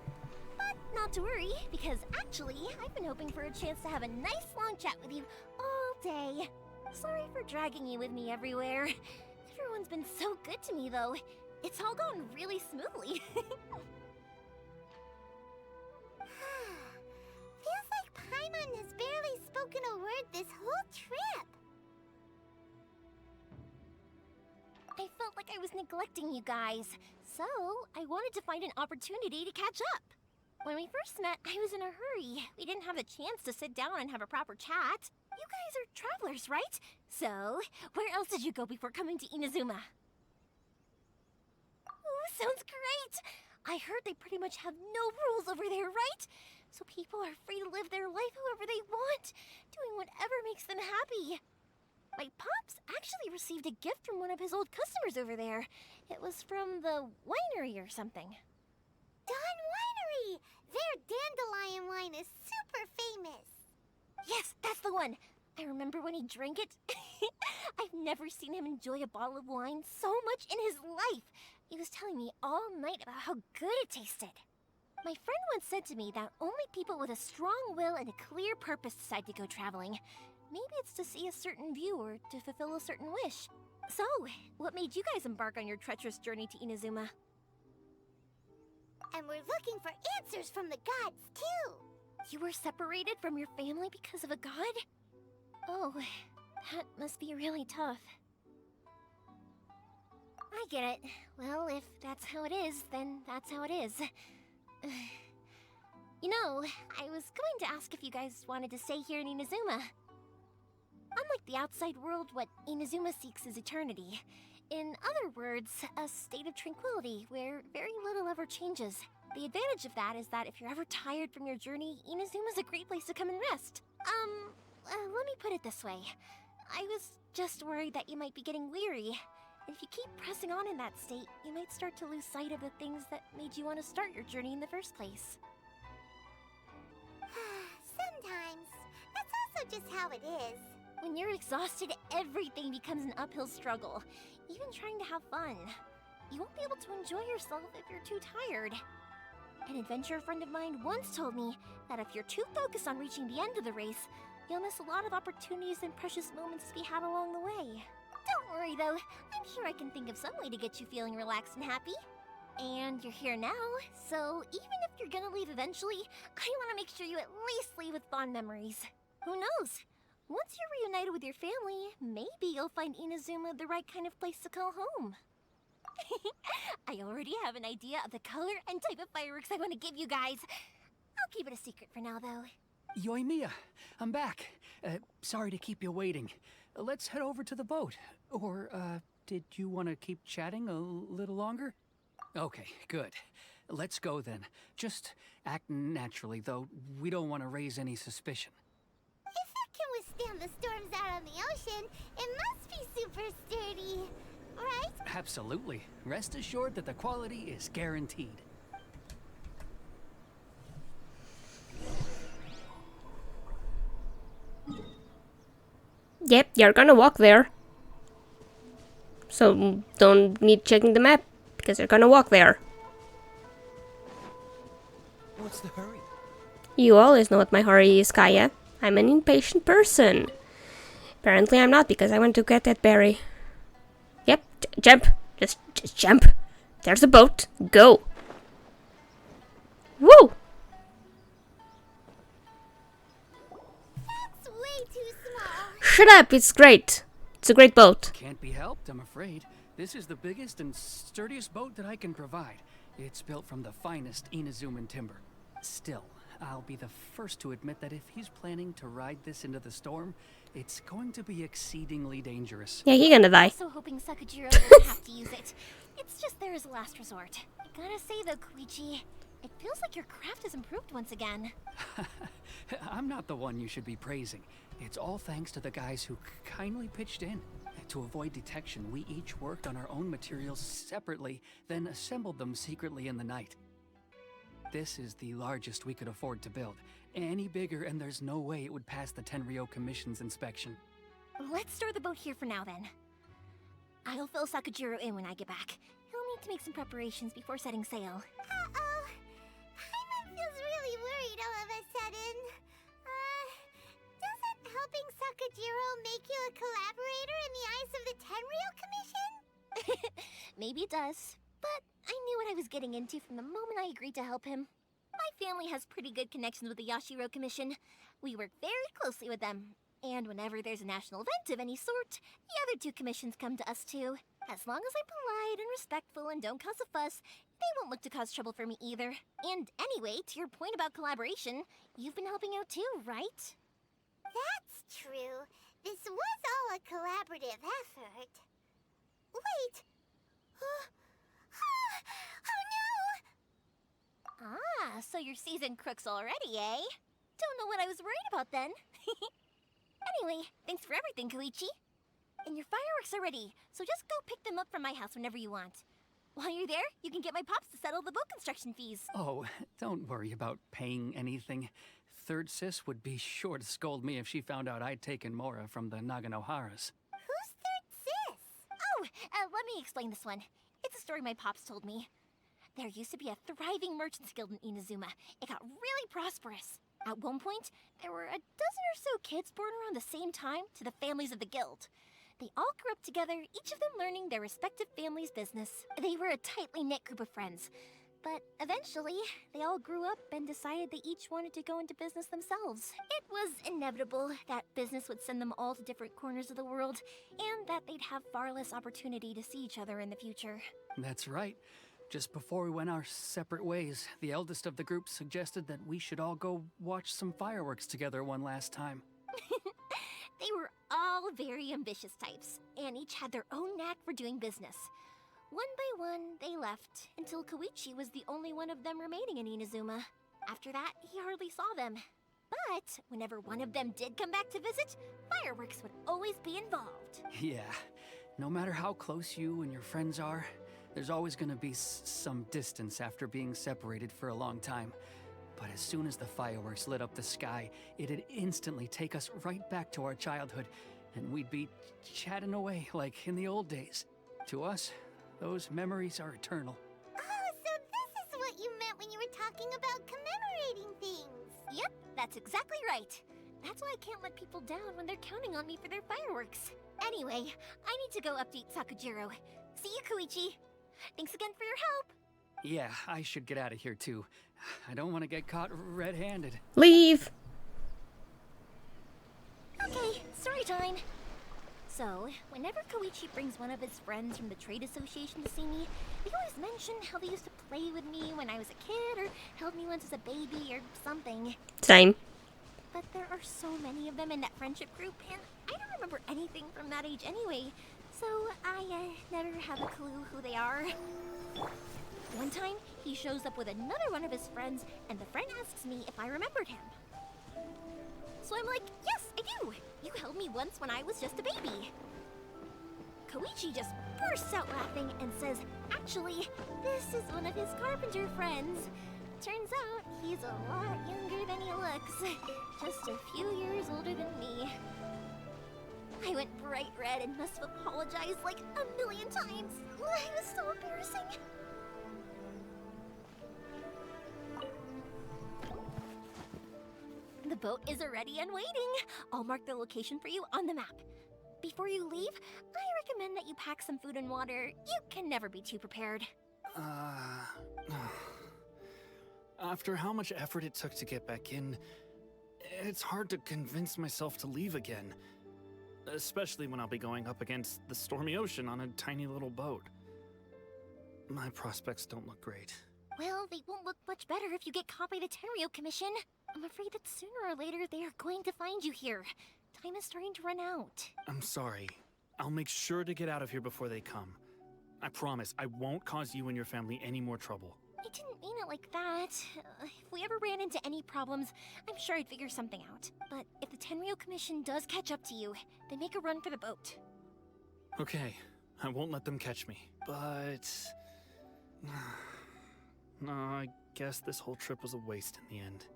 But not to worry, because actually, I've been hoping for a chance to have a nice long chat with you all day. Sorry for dragging you with me everywhere. Everyone's been so good to me, though. It's all gone really smoothly. Feels like Paimon has barely spoken a word this whole trip. I was neglecting you guys, so I wanted to find an opportunity to catch up. When we first met, I was in a hurry. We didn't have a chance to sit down and have a proper chat. You guys are travelers, right? So, where else did you go before coming to Inazuma? Ooh, sounds great! I heard they pretty much have no rules over there, right? So people are free to live their life however they want, doing whatever makes them happy. My pops actually received a gift from one of his old customers over there. It was from the winery or something. Dawn Winery! Their dandelion wine is super famous. Yes, that's the one. I remember when he drank it. I've never seen him enjoy a bottle of wine so much in his life. He was telling me all night about how good it tasted. My friend once said to me that only people with a strong will and a clear purpose decide to go traveling. Maybe it's to see a certain view or to fulfill a certain wish. So, what made you guys embark on your treacherous journey to Inazuma? And we're looking for answers from the gods, too. You were separated from your family because of a god? Oh, that must be really tough. I get it. Well, if that's how it is, then that's how it is. You know, I was going to ask if you guys wanted to stay here in Inazuma. Unlike the outside world, what Inazuma seeks is eternity. In other words, a state of tranquility where very little ever changes. The advantage of that is that if you're ever tired from your journey, Inazuma's a great place to come and rest. Let me put it this way. I was just worried that you might be getting weary. And if you keep pressing on in that state, you might start to lose sight of the things that made you want to start your journey in the first place. Sometimes. That's also just how it is. When you're exhausted, everything becomes an uphill struggle. Even trying to have fun. You won't be able to enjoy yourself if you're too tired. An adventurer friend of mine once told me that if you're too focused on reaching the end of the race, you'll miss a lot of opportunities and precious moments to be had along the way. Don't worry though, I'm sure I can think of some way to get you feeling relaxed and happy. And you're here now, so even if you're gonna leave eventually, I want to make sure you at least leave with fond memories. Who knows? Once you're reunited with your family, maybe you'll find Inazuma the right kind of place to call home. I already have an idea of the color and type of fireworks I want to give you guys. I'll keep it a secret for now, though. Yoimiya, I'm back. Sorry to keep you waiting. Let's head over to the boat. Or, did you want to keep chatting a little longer? Okay, good. Let's go then. Just act naturally, though. We don't want to raise any suspicion. If it can withstand the storms out on the ocean, it must be super sturdy, right? Absolutely. Rest assured that the quality is guaranteed. Yep, you're gonna walk there. So don't need checking the map, because you're gonna walk there. What's the hurry? You always know what my hurry is, Kaya. I'm an impatient person. Apparently I'm not, because I want to get that berry. Yep, jump. Just jump. There's a boat. Go. Woo! That's way too small. Shut up, it's great. It's a great boat. Can't be helped, I'm afraid. This is the biggest and sturdiest boat that I can provide. It's built from the finest Inazuman timber. Still, I'll be the first to admit that if he's planning to ride this into the storm, it's going to be exceedingly dangerous. Yeah, he's gonna die. I'm so hoping Sakajiro doesn't have to use it. It's just there as a last resort. I gotta say though, Koichi, it feels like your craft has improved once again. I'm not the one you should be praising. It's all thanks to the guys who kindly pitched in. To avoid detection, we each worked on our own materials separately, then assembled them secretly in the night. This is the largest we could afford to build. Any bigger and there's no way it would pass the Tenryou Commission's inspection. Let's store the boat here for now then. I'll fill Sakajiro in when I get back. He'll need to make some preparations before setting sail. Uh-oh. Paimon feels really worried all of a sudden. Doesn't helping Sakajiro make you a collaborator in the eyes of the Tenryou Commission? Maybe it does, but I knew what I was getting into from the moment I agreed to help him. My family has pretty good connections with the Yashiro Commission. We work very closely with them. And whenever there's a national event of any sort, the other two commissions come to us too. As long as I'm polite and respectful and don't cause a fuss, they won't look to cause trouble for me either. And anyway, to your point about collaboration, you've been helping out too, right? That's true. This was all a collaborative effort. Wait! Oh no! Ah, so you're seasoned crooks already, eh? Don't know what I was worried about then. Anyway, thanks for everything, Koichi. And your fireworks are ready, so just go pick them up from my house whenever you want. While you're there, you can get my pops to settle the boat construction fees. Oh, don't worry about paying anything. Third Sis would be sure to scold me if she found out I'd taken Mora from the Naganoharas. Who's Third Sis? Oh, let me explain this one. It's a story my pops told me. There used to be a thriving merchants guild in Inazuma. It got really prosperous. At one point, there were a dozen or so kids born around the same time to the families of the guild. They all grew up together, each of them learning their respective family's business. They were a tightly knit group of friends. But eventually, they all grew up and decided they each wanted to go into business themselves. It was inevitable that business would send them all to different corners of the world, and that they'd have far less opportunity to see each other in the future. That's right. Just before we went our separate ways, the eldest of the group suggested that we should all go watch some fireworks together one last time. They were all very ambitious types, and each had their own knack for doing business. One by one, they left, until Koichi was the only one of them remaining in Inazuma. After that, he hardly saw them. But whenever one of them did come back to visit, fireworks would always be involved. Yeah, no matter how close you and your friends are, there's always gonna be some distance after being separated for a long time. But as soon as the fireworks lit up the sky, it'd instantly take us right back to our childhood, and we'd be chatting away like in the old days. To us, those memories are eternal. Oh, so this is what you meant when you were talking about commemorating things. Yep, that's exactly right. That's why I can't let people down when they're counting on me for their fireworks. Anyway, I need to go update Sakujiro. See you, Koichi. Thanks again for your help. Yeah, I should get out of here too. I don't want to get caught red-handed. Leave! Okay, story time. So, whenever Koichi brings one of his friends from the trade association to see me, they always mention how they used to play with me when I was a kid, or held me once as a baby, or something. Same. But there are so many of them in that friendship group, and I don't remember anything from that age anyway, so I never have a clue who they are. One time, he shows up with another one of his friends, and the friend asks me if I remembered him. So I'm like, yes, I do! You held me once when I was just a baby. Koichi just bursts out laughing and says, actually, this is one of his carpenter friends. Turns out, he's a lot younger than he looks. Just a few years older than me. I went bright red and must have apologized like a million times. It was so embarrassing. The boat is ready and waiting. I'll mark the location for you on the map. Before you leave, I recommend that you pack some food and water. You can never be too prepared. After how much effort it took to get back in, it's hard to convince myself to leave again. Especially when I'll be going up against the stormy ocean on a tiny little boat. My prospects don't look great. Well, they won't look much better if you get caught by the Tenryou Commission. I'm afraid that sooner or later they are going to find you here. Time is starting to run out. I'm sorry. I'll make sure to get out of here before they come. I promise I won't cause you and your family any more trouble. I didn't mean it like that. If we ever ran into any problems, I'm sure I'd figure something out. But if the Tenryou Commission does catch up to you, they make a run for the boat. Okay, I won't let them catch me. But... no, I guess this whole trip was a waste in the end.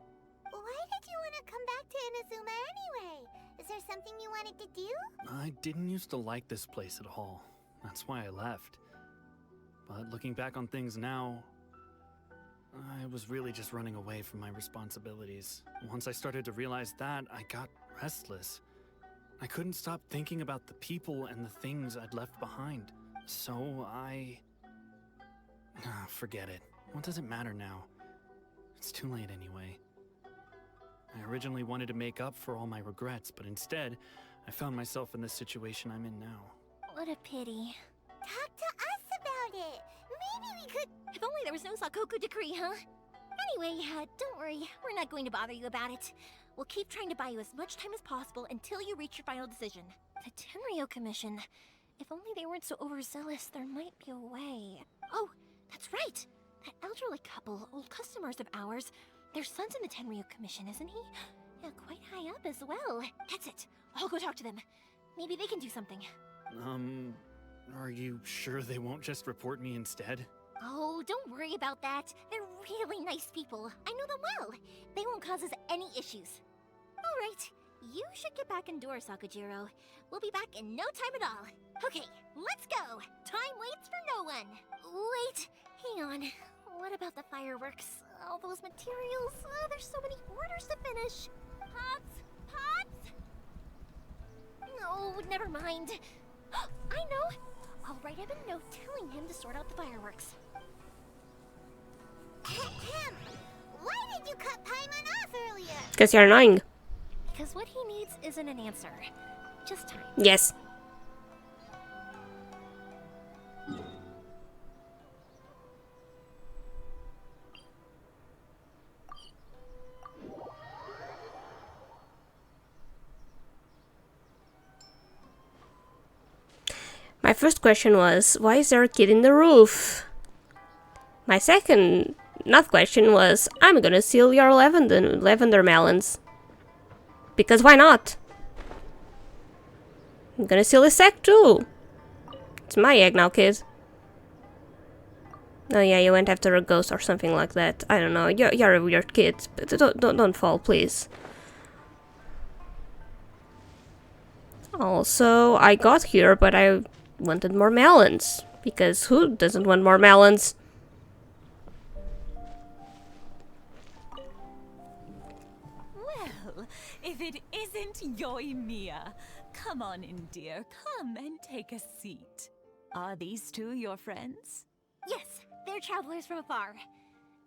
Why did you want to come back to Inazuma anyway? Is there something you wanted to do? I didn't used to like this place at all. That's why I left. But looking back on things now, I was really just running away from my responsibilities. Once I started to realize that, I got restless. I couldn't stop thinking about the people and the things I'd left behind. So forget it. What does it matter now? It's too late anyway. I originally wanted to make up for all my regrets, but instead, I found myself in the situation I'm in now. What a pity. Talk to us about it. Maybe we could... If only there was no Sakoku decree, huh? Anyway, don't worry. We're not going to bother you about it. We'll keep trying to buy you as much time as possible until you reach your final decision. The Tenryo Commission. If only they weren't so overzealous, there might be a way. Oh, that's right. That elderly couple, old customers of ours, their son's in the Tenryo Commission, isn't he? Yeah, quite high up as well. That's it. I'll go talk to them. Maybe they can do something. Are you sure they won't just report me instead? Oh, don't worry about that. They're really nice people. I know them well. They won't cause us any issues. All right, you should get back indoors, Sakujiro. We'll be back in no time at all. Okay, let's go. Time waits for no one. Wait, hang on. What about the fireworks? All those materials? Oh, there's so many orders to finish. Pops? Pops? No, never mind. I know. I'll write him a note telling him to sort out the fireworks. Why did you cut Paimon off earlier? Because you're annoying. Because what he needs isn't an answer. Just time. Yes. My first question was, why is there a kid in the roof? My second not question was, I'm gonna steal your lavender melons. Because why not? I'm gonna steal his sack too. It's my egg now, kid. Oh yeah, you went after a ghost or something like that. I don't know. You're a weird kid, but don't fall, please. Also, I got here, but I wanted more melons. Because who doesn't want more melons? Well, if it isn't Yoimiya. Come on in, dear. Come and take a seat. Are these two your friends? Yes, they're travelers from afar.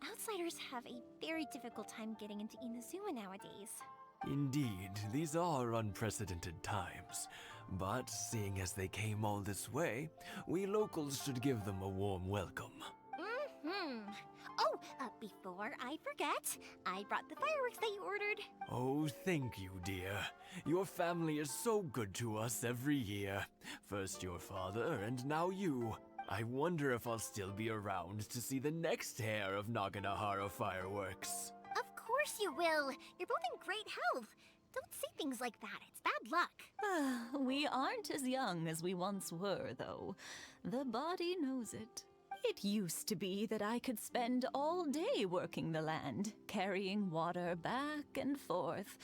Outsiders have a very difficult time getting into Inazuma nowadays. Indeed, these are unprecedented times. But seeing as they came all this way, we locals should give them a warm welcome. Oh, before I forget, I brought the fireworks that you ordered. Oh, thank you, dear. Your family is so good to us every year. First your father, and now you. I wonder if I'll still be around to see the next hair of Naganohara fireworks. Of course you will. You're both in great health. Don't say things like that. It's bad luck. We aren't as young as we once were, though. The body knows it. It used to be that I could spend all day working the land, carrying water back and forth.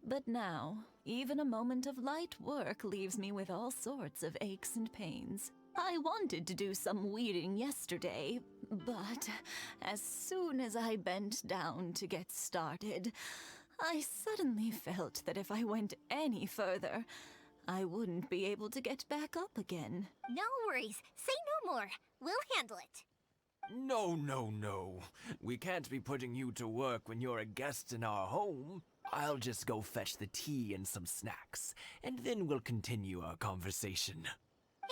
But now, even a moment of light work leaves me with all sorts of aches and pains. I wanted to do some weeding yesterday, but as soon as I bent down to get started, I suddenly felt that if I went any further, I wouldn't be able to get back up again. No worries. Say no more. We'll handle it. No. We can't be putting you to work when you're a guest in our home. I'll just go fetch the tea and some snacks, and then we'll continue our conversation.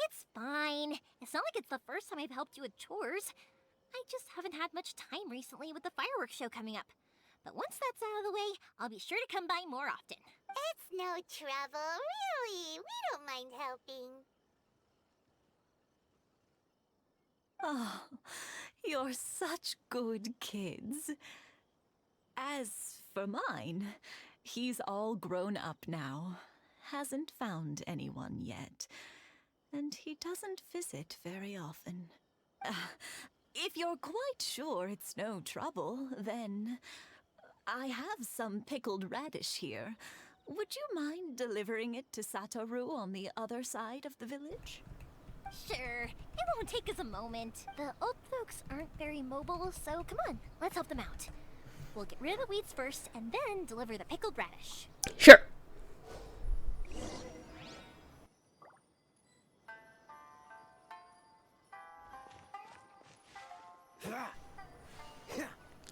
It's fine. It's not like it's the first time I've helped you with chores. I just haven't had much time recently with the fireworks show coming up. But once that's out of the way, I'll be sure to come by more often. It's no trouble, really. We don't mind helping. Oh, you're such good kids. As for mine, he's all grown up now. Hasn't found anyone yet. And he doesn't visit very often. If you're quite sure it's no trouble, then I have some pickled radish here. Would you mind delivering it to Satoru on the other side of the village? Sure. It won't take us a moment. The old folks aren't very mobile, so come on, let's help them out. We'll get rid of the weeds first, and then deliver the pickled radish. Sure.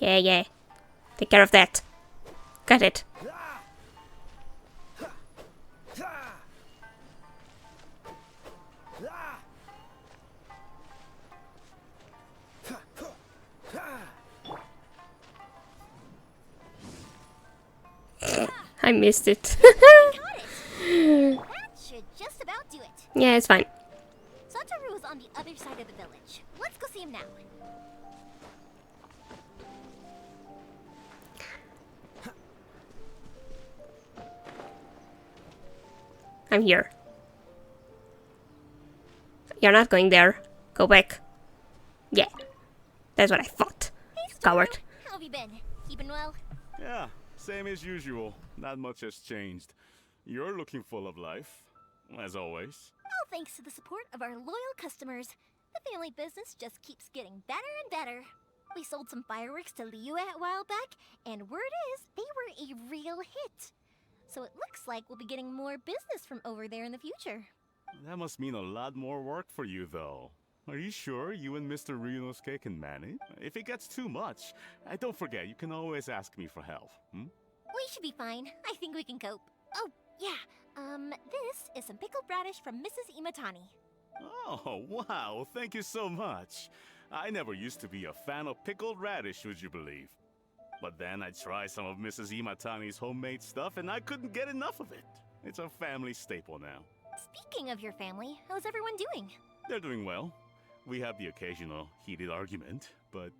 Yeah. Take care of that. Got it. I missed it. That should just about do it. Yeah, it's fine. Satoru is on the other side of the village. Let's go see him now. I'm here. You're not going there. Go back. Yeah. That's what I thought. Hey, Coward. How have you been? Keeping well? Yeah, same as usual. Not much has changed. You're looking full of life, as always. All thanks to the support of our loyal customers. The family business just keeps getting better and better. We sold some fireworks to Liu a while back, and word is they were a real hit. So it looks like we'll be getting more business from over there in the future. That must mean a lot more work for you, though. Are you sure you and Mr. Ryunosuke can manage? If it gets too much, don't forget, you can always ask me for help. We should be fine. I think we can cope. Oh, yeah. This is some pickled radish from Mrs. Imatani. Oh, wow, thank you so much. I never used to be a fan of pickled radish, would you believe? But then I tried some of Mrs. Imatani's homemade stuff and I couldn't get enough of it. It's a family staple now. Speaking of your family, how's everyone doing? They're doing well. We have the occasional heated argument, but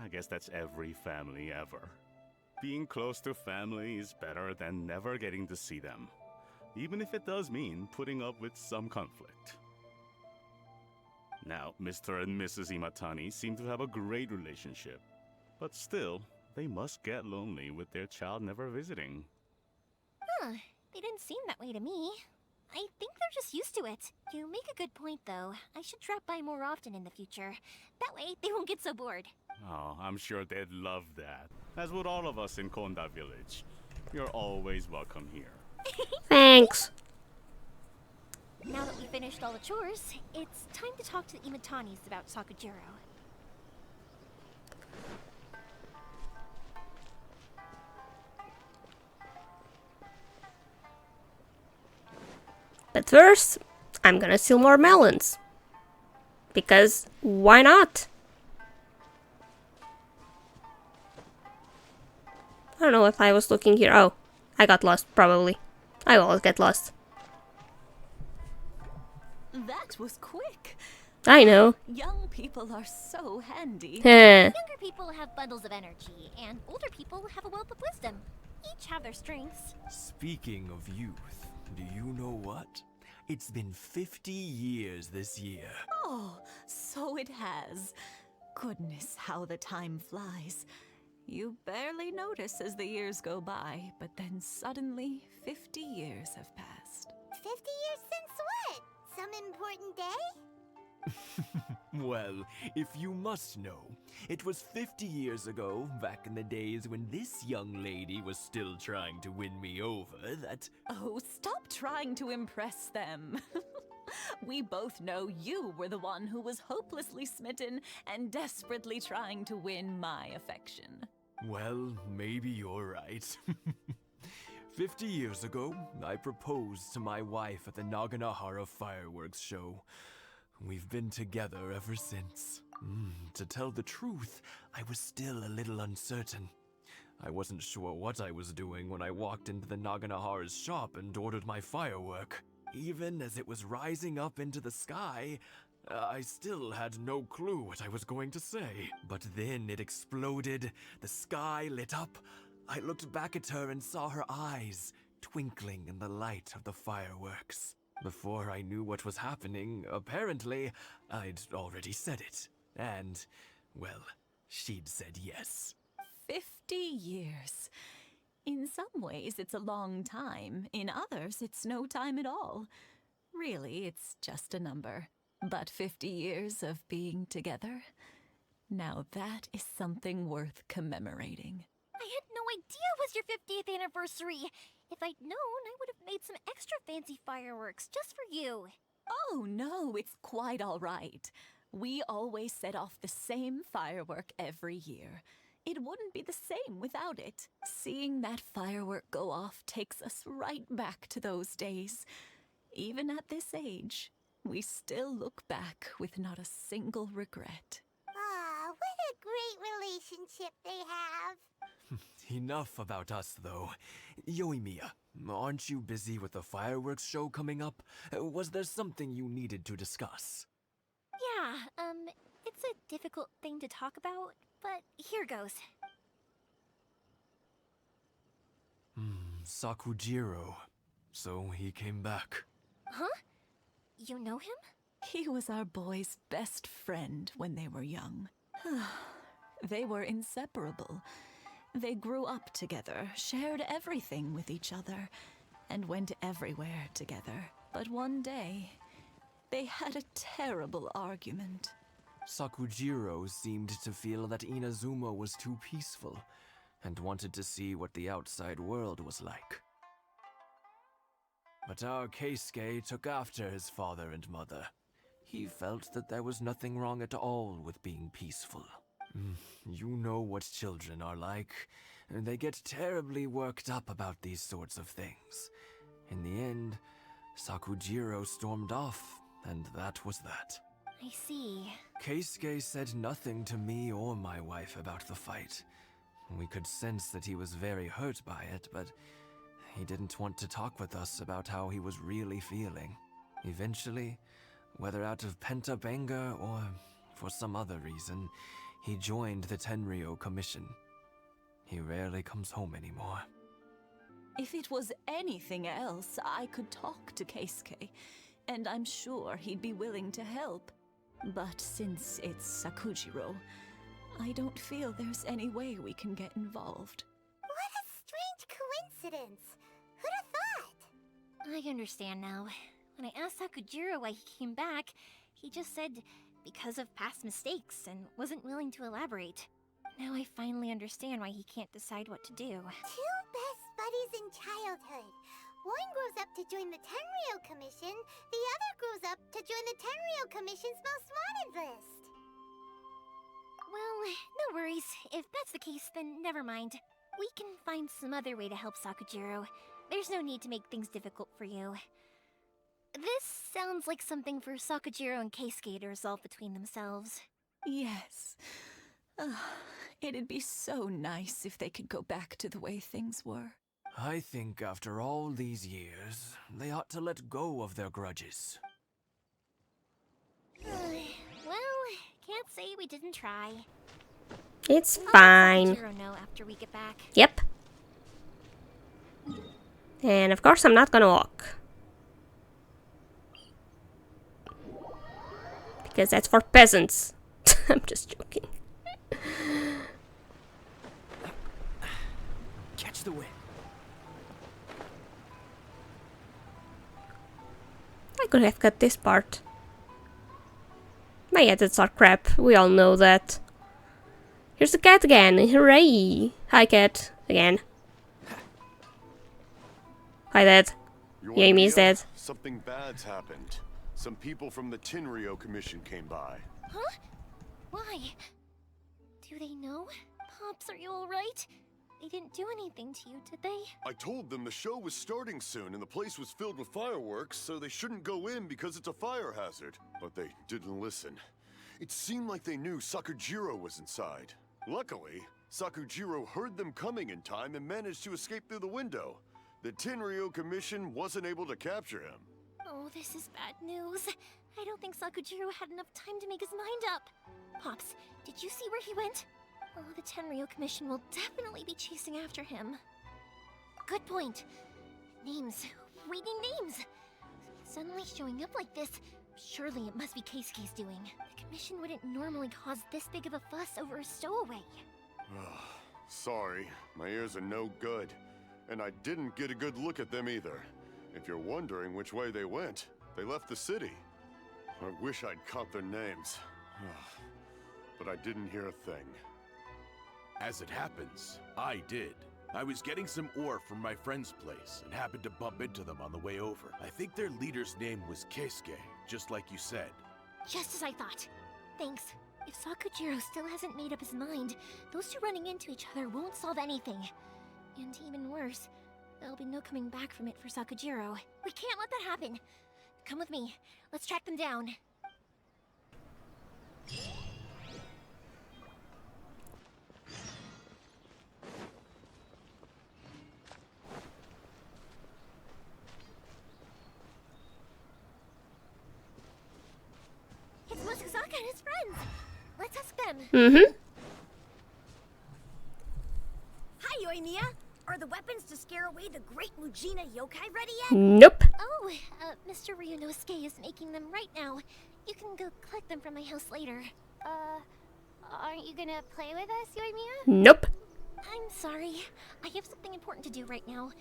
I guess that's every family ever. Being close to family is better than never getting to see them, even if it does mean putting up with some conflict. Now, Mr. and Mrs. Imatani seem to have a great relationship, but still, they must get lonely with their child never visiting. Huh, they didn't seem that way to me. I think they're just used to it. You make a good point, though. I should drop by more often in the future. That way, they won't get so bored. Oh, I'm sure they'd love that. As would all of us in Konda Village. You're always welcome here. Thanks. Now that we finished all the chores, it's time to talk to the Imatanis about Sakujiro. But first, I'm gonna steal more melons. Because why not? I don't know if I was looking here. Oh, I got lost, probably. I always get lost. That was quick. I know. Young people are so handy. Heh. Younger people have bundles of energy, and older people have a wealth of wisdom. Each have their strengths. Speaking of youth, do you know what? It's been 50 years this year. Oh, so it has. Goodness, how the time flies. You barely notice as the years go by, but then suddenly 50 years have passed. 50 years since what? Some important day? Well, if you must know, it was 50 years ago, back in the days when this young lady was still trying to win me over, that... Oh, stop trying to impress them. We both know you were the one who was hopelessly smitten and desperately trying to win my affection. Well, maybe you're right. 50 years ago, I proposed to my wife at the Naganahara fireworks show. We've been together ever since. To tell the truth, I was still a little uncertain. I wasn't sure what I was doing when I walked into the Naganahara's shop and ordered my firework. Even as it was rising up into the sky, I still had no clue what I was going to say. But then it exploded, the sky lit up. I looked back at her and saw her eyes twinkling in the light of the fireworks. Before I knew what was happening, apparently, I'd already said it. And, well, she'd said yes. 50 years. In some ways, it's a long time. In others, it's no time at all. Really, it's just a number. But 50 years of being together? Now that is something worth commemorating. I had no idea it was your 50th anniversary. If I'd known, I would have made some extra fancy fireworks just for you. Oh no, it's quite all right. We always set off the same firework every year. It wouldn't be the same without it. Seeing that firework go off takes us right back to those days. Even at this age, we still look back with not a single regret. Ah, what a great relationship they have. Enough about us, though. Yoimiya, aren't you busy with the fireworks show coming up? Was there something you needed to discuss? Yeah, it's a difficult thing to talk about, but here goes. Sakujiro. So he came back. Huh? You know him? He was our boy's best friend when they were young. They were inseparable. They grew up together, shared everything with each other, and went everywhere together. But one day, they had a terrible argument. Sakujiro seemed to feel that Inazuma was too peaceful, and wanted to see what the outside world was like. But our Keisuke took after his father and mother. He felt that there was nothing wrong at all with being peaceful. You know what children are like. They get terribly worked up about these sorts of things. In the end, Sakujiro stormed off, and that was that. I see. Keisuke said nothing to me or my wife about the fight. We could sense that he was very hurt by it, but he didn't want to talk with us about how he was really feeling. Eventually, whether out of pent-up anger or for some other reason, he joined the Tenryou Commission. He rarely comes home anymore. If it was anything else, I could talk to Keisuke, and I'm sure he'd be willing to help. But since it's Sakujiro, I don't feel there's any way we can get involved. What a strange coincidence. Who'd have thought? I understand now. When I asked Sakujiro why he came back, he just said because of past mistakes and wasn't willing to elaborate. Now I finally understand why he can't decide what to do. Two best buddies in childhood. One grows up to join the Tenryou Commission, the other grows up to join the Tenryou Commission's most wanted list. Well, no worries. If that's the case, then never mind. We can find some other way to help Sakujiro. There's no need to make things difficult for you. This sounds like something for Sakujiro and Keisuke to resolve between themselves. Yes. It'd be so nice if they could go back to the way things were. I think after all these years, they ought to let go of their grudges. Well, can't say we didn't try. It's I'll let fine. Sakujiro know after we get back. Yep. And of course I'm not gonna walk. Because that's for peasants. I'm just joking. Catch the wind. I could have cut this part. My edits are crap, we all know that. Here's the cat again, hooray! Hi cat, again. Hi Dad. Yami is dead. Something bad's happened. Some people from the Tenryou Commission came by. Huh? Why? Do they know? Pops, are you alright? They didn't do anything to you, did they? I told them the show was starting soon and the place was filled with fireworks, so they shouldn't go in because it's a fire hazard. But they didn't listen. It seemed like they knew Sakujiro was inside. Luckily, Sakujiro heard them coming in time and managed to escape through the window. The Tenryou Commission wasn't able to capture him. Oh, this is bad news. I don't think Sakujiro had enough time to make his mind up. Pops, did you see where he went? Oh, the Tenryou Commission will definitely be chasing after him. Good point. Names. Reading names. Suddenly showing up like this, surely it must be Keisuke's doing. The Commission wouldn't normally cause this big of a fuss over a stowaway. Sorry, my ears are no good. And I didn't get a good look at them either. If you're wondering which way they went, they left the city. I wish I'd caught their names. But I didn't hear a thing. As it happens, I did. I was getting some ore from my friend's place and happened to bump into them on the way over. I think their leader's name was Keisuke, just like you said. Just as I thought. Thanks. If Sakujiro still hasn't made up his mind, those two running into each other won't solve anything. And even worse, there'll be no coming back from it for Sakujiro. We can't let that happen. Come with me. Let's track them down. his friends. Let's ask them. Mm-hmm. Hi, Yoimiya. Are the weapons to scare away the great Mujina yokai ready yet? Nope. Oh, Mr. Ryunosuke is making them right now. You can go collect them from my house later. Aren't you gonna play with us, Yoimiya? Nope. I'm sorry. I have something important to do right now.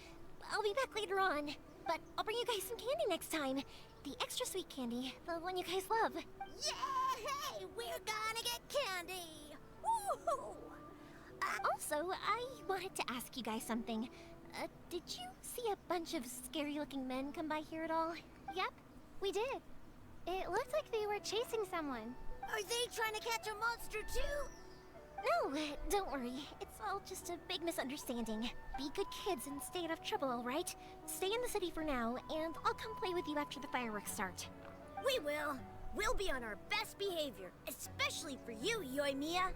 I'll be back later on. But I'll bring you guys some candy next time. The extra sweet candy, the one you guys love. Yay! We're gonna get candy! Woohoo! Also, I wanted to ask you guys something. Did you see a bunch of scary-looking men come by here at all? Yep, we did. It looked like they were chasing someone. Are they trying to catch a monster too? No, don't worry. It's all just a big misunderstanding. Be good kids and stay out of trouble, alright? Stay in the city for now, and I'll come play with you after the fireworks start. We will. We'll be on our best behavior, especially for you, Yoimiya.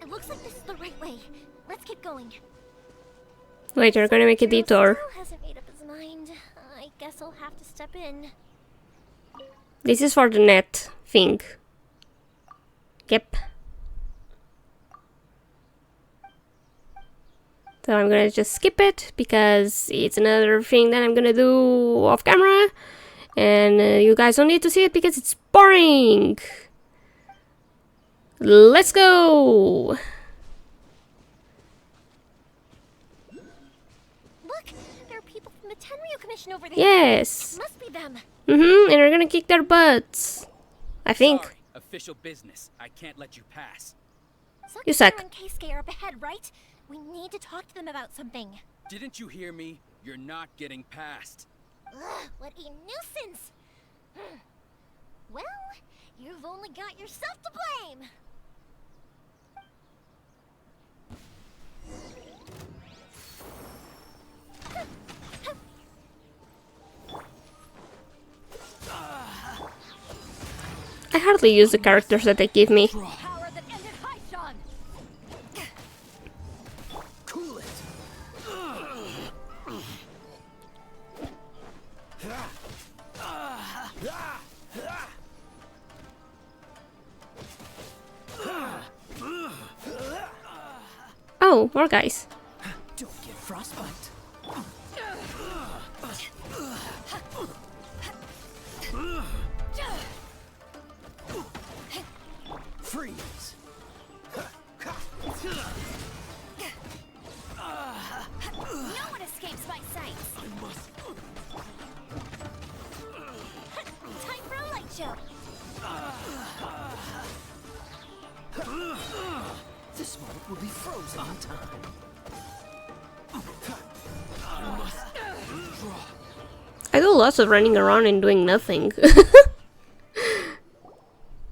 It looks like this is the right way. Let's keep going. Wait, you're gonna make a detour. Still hasn't made up his mind. I guess I'll have to step in. This is for the net thing. Yep. So I'm gonna just skip it because it's another thing that I'm gonna do off camera. And you guys don't need to see it because it's boring. Let's go! Look, there are people from the Tenryu Commission over there. Yes. It must be them. And we're gonna kick their butts. I think. Sorry, official business. I can't let you pass. You suck. And Keisuke are up ahead, right? We need to talk to them about something. Didn't you hear me? You're not getting past. Ugh, what a nuisance! Well, you've only got yourself to blame. I hardly use the characters that they give me. Power that ended Haishan. Cool it. Oh, more guys. Don't get frostbite. Freeze. No one escapes my sight. I must. Time for a light show. This moment will be frozen in time. I do lots of running around and doing nothing.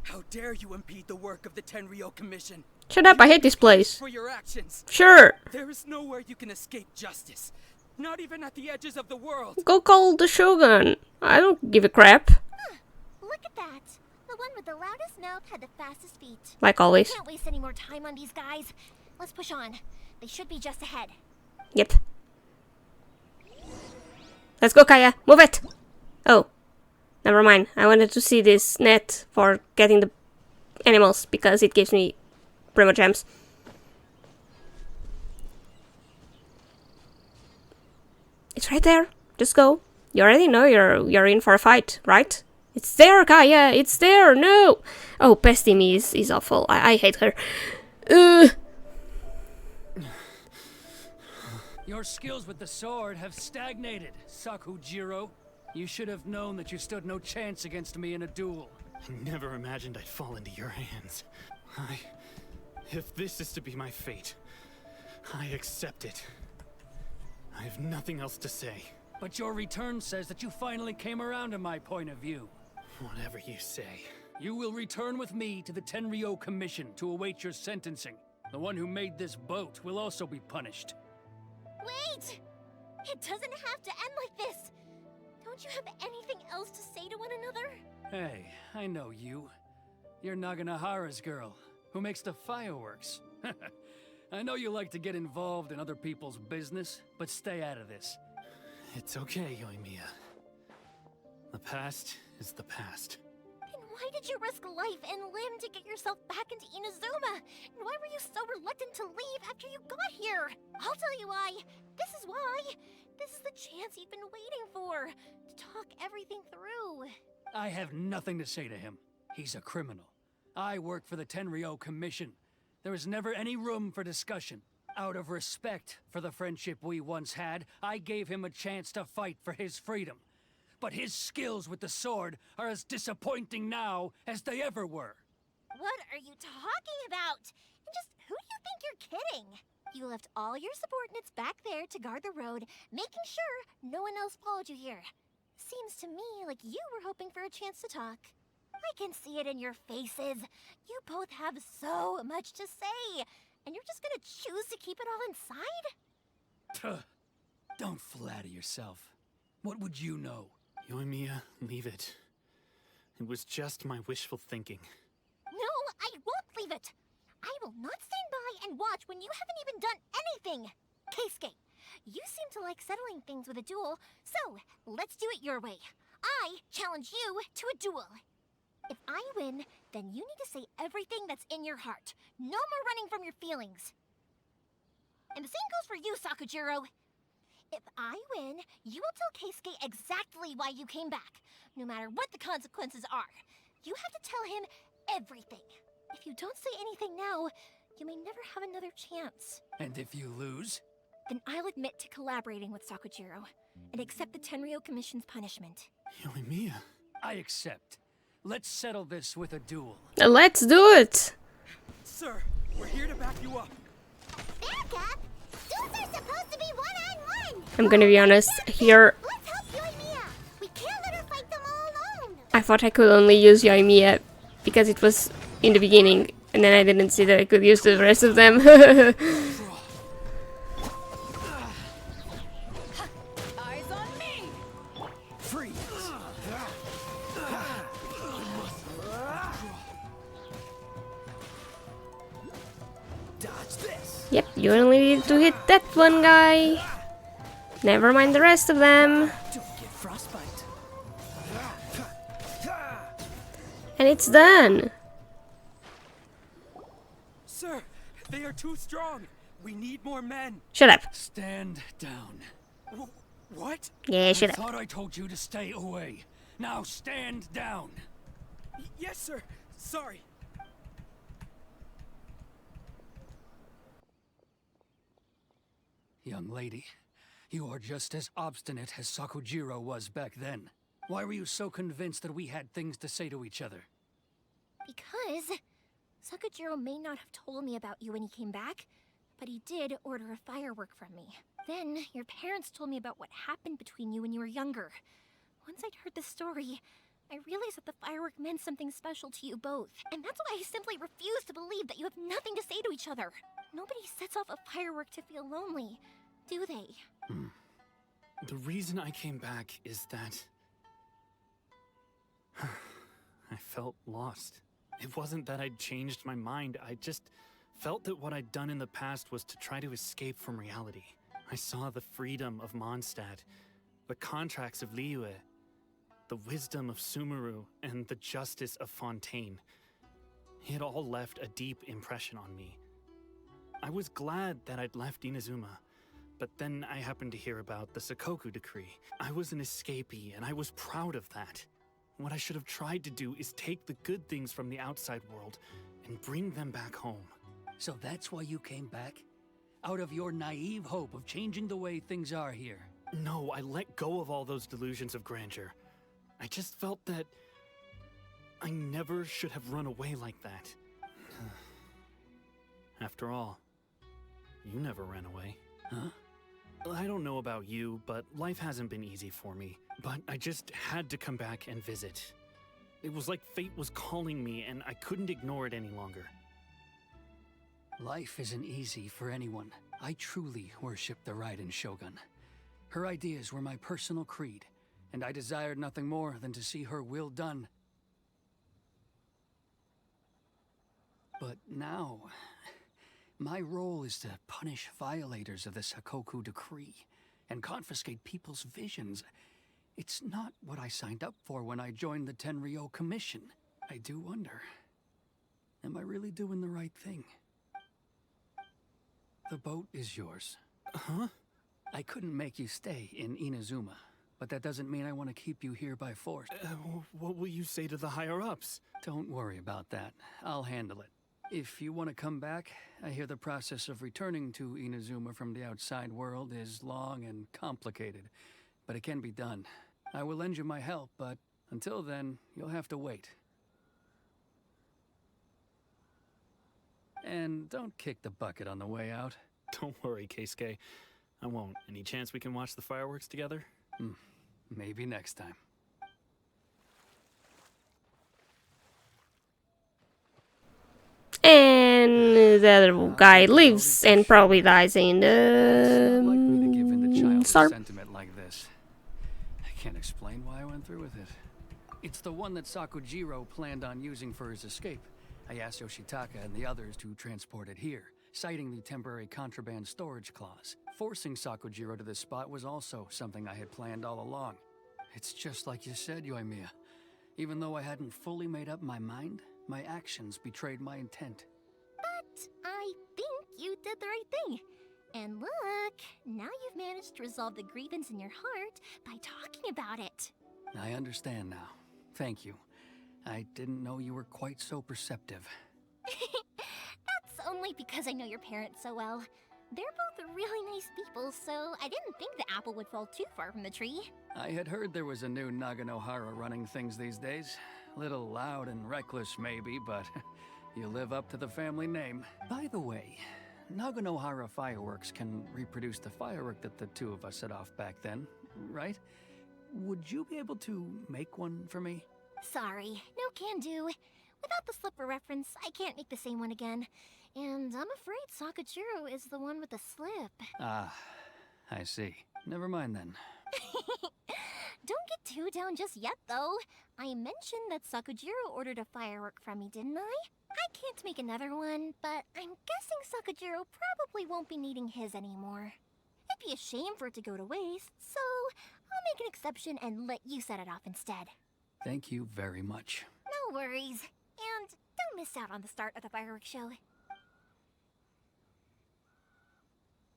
How dare you impede the work of the Tenryu Commission? Shut up, I hate this place. For your actions. Sure. There is nowhere you can escape justice. Not even at the edges of the world. Go call the Shogun. I don't give a crap. Look at that. The one with the loudest mouth had the fastest feet. Like always. Can't waste any more time on these guys. Let's push on. They should be just ahead. Yep. Let's go, Kaya. Move it. Oh. Never mind. I wanted to see this net for getting the animals because it gives me primo gems. It's right there. Just go. You already know you're in for a fight, right? It's there, Kaya. It's there. No. Oh, Pestimi is awful. I hate her. Your skills with the sword have stagnated, Sakujiro. You should have known that you stood no chance against me in a duel. I never imagined I'd fall into your hands. If this is to be my fate, I accept it. I have nothing else to say. But your return says that you finally came around to my point of view. Whatever you say. You will return with me to the Tenryu Commission to await your sentencing. The one who made this boat will also be punished. Wait! It doesn't have to end like this! Don't you have anything else to say to one another? Hey, I know you. You're Naganahara's girl, who makes the fireworks. I know you like to get involved in other people's business, but stay out of this. It's okay, Yoimiya. The past is the past. In Why did you risk life and limb to get yourself back into Inazuma? And why were you so reluctant to leave after you got here? I'll tell you why. This is why. This is the chance you've been waiting for, to talk everything through. I have nothing to say to him. He's a criminal. I work for the Tenryou Commission. There is never any room for discussion. Out of respect for the friendship we once had, I gave him a chance to fight for his freedom. But his skills with the sword are as disappointing now as they ever were. What are you talking about? And just who do you think you're kidding? You left all your subordinates back there to guard the road, making sure no one else followed you here. Seems to me like you were hoping for a chance to talk. I can see it in your faces. You both have so much to say, and you're just gonna choose to keep it all inside? Tuh. Don't flatter yourself. What would you know? Yoimiya, leave it. It was just my wishful thinking. No, I won't leave it. I will not stand by and watch when you haven't even done anything. Keisuke, you seem to like settling things with a duel, so let's do it your way. I challenge you to a duel. If I win, then you need to say everything that's in your heart. No more running from your feelings. And the same goes for you, Sakujiro. If I win, you will tell Keisuke exactly why you came back, no matter what the consequences are. You have to tell him everything. If you don't say anything now, you may never have another chance. And if you lose? Then I'll admit to collaborating with Sakujiro and accept the Tenryou Commission's punishment. Yoimiya. I accept. Let's settle this with a duel. Let's do it! Sir, we're here to back you up. Back up? Duels are supposed to be one-on-one! I'm gonna be honest, here Let's help Yoimiya! We can't let her fight them all alone! I thought I could only use Yoimiya because it was in the beginning, and then I didn't see that I could use the rest of them. Eyes on me! Freeze! Dodge this. Yep, you only need to hit that one guy. Never mind the rest of them. Don't get frostbite. And it's done. Sir, they are too strong. We need more men. Shut up. Stand down. What? Yeah, shut I up. thought I told you to stay away. Now stand down. Yes, sir. Sorry. Young lady, you are just as obstinate as Sakujiro was back then. Why were you so convinced that we had things to say to each other? Because Sakujiro may not have told me about you when he came back, but he did order a firework from me. Then your parents told me about what happened between you when you were younger. Once I'd heard the story, I realized that the firework meant something special to you both. And that's why I simply refuse to believe that you have nothing to say to each other. Nobody sets off a firework to feel lonely, do they? The reason I came back is that I felt lost. It wasn't that I'd changed my mind, I just felt that what I'd done in the past was to try to escape from reality. I saw the freedom of Mondstadt, the contracts of Liyue, the wisdom of Sumeru, and the justice of Fontaine. It all left a deep impression on me. I was glad that I'd left Inazuma, but then I happened to hear about the Sakoku decree. I was an escapee, and I was proud of that. What I should have tried to do is take the good things from the outside world and bring them back home. So that's why you came back? Out of your naive hope of changing the way things are here? No, I let go of all those delusions of grandeur. I just felt that I never should have run away like that. After all, you never ran away. Huh? I don't know about you, but life hasn't been easy for me. But I just had to come back and visit. It was like fate was calling me, and I couldn't ignore it any longer. Life isn't easy for anyone. I truly worship the Raiden Shogun. Her ideas were my personal creed, and I desired nothing more than to see her will done. But now, my role is to punish violators of the Sakoku decree and confiscate people's visions. It's not what I signed up for when I joined the Tenryou Commission. I do wonder, am I really doing the right thing? The boat is yours. Huh? I couldn't make you stay in Inazuma, but that doesn't mean I want to keep you here by force. What will you say to the higher-ups? Don't worry about that. I'll handle it. If you want to come back, I hear the process of returning to Inazuma from the outside world is long and complicated, but it can be done. I will lend you my help, but until then, you'll have to wait. And don't kick the bucket on the way out. Don't worry, Keisuke. I won't. Any chance we can watch the fireworks together? Maybe next time. And the other guy lives and probably dies in the storm. Sentiment like this. I can't explain why I went through with it. It's the one that Sakujiro planned on using for his escape. I asked Yoshitaka and the others to transport it here, citing the temporary contraband storage clause. Forcing Sakujiro to this spot was also something I had planned all along. It's just like you said, Yoimiya. Even though I hadn't fully made up my mind, my actions betrayed my intent. But I think you did the right thing. And look, now you've managed to resolve the grievance in your heart by talking about it. I understand now. Thank you. I didn't know you were quite so perceptive. That's only because I know your parents so well. They're both really nice people, so I didn't think the apple would fall too far from the tree. I had heard there was a new Naganohara running things these days. Little loud and reckless maybe, but you live up to the family name. By the way, Naganohara fireworks can reproduce the firework that the two of us set off back then, right? Would you be able to make one for me? Sorry, no can do. Without the slipper reference, I can't make the same one again. And I'm afraid Sakujiro is the one with the slip. Ah, I see. Never mind then. Don't get too down just yet, though. I mentioned that Sakujiro ordered a firework from me, didn't I? I can't make another one, but I'm guessing Sakujiro probably won't be needing his anymore. It'd be a shame for it to go to waste, so I'll make an exception and let you set it off instead. Thank you very much. No worries. And don't miss out on the start of the fireworks show.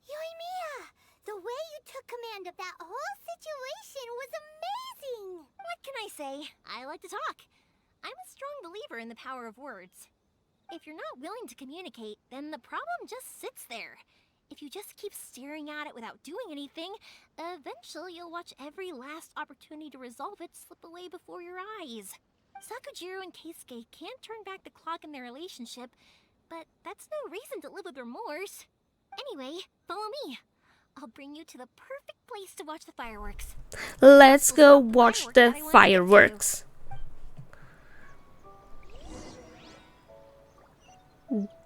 Yoimiya, the way you took command of that whole situation was amazing! What can I say? I like to talk. I'm a strong believer in the power of words. If you're not willing to communicate, then the problem just sits there. If you just keep staring at it without doing anything, eventually you'll watch every last opportunity to resolve it slip away before your eyes. Sakujiro and Keisuke can't turn back the clock in their relationship, but that's no reason to live with remorse. Anyway, follow me. I'll bring you to the perfect place to watch the fireworks. Let's go watch the fireworks.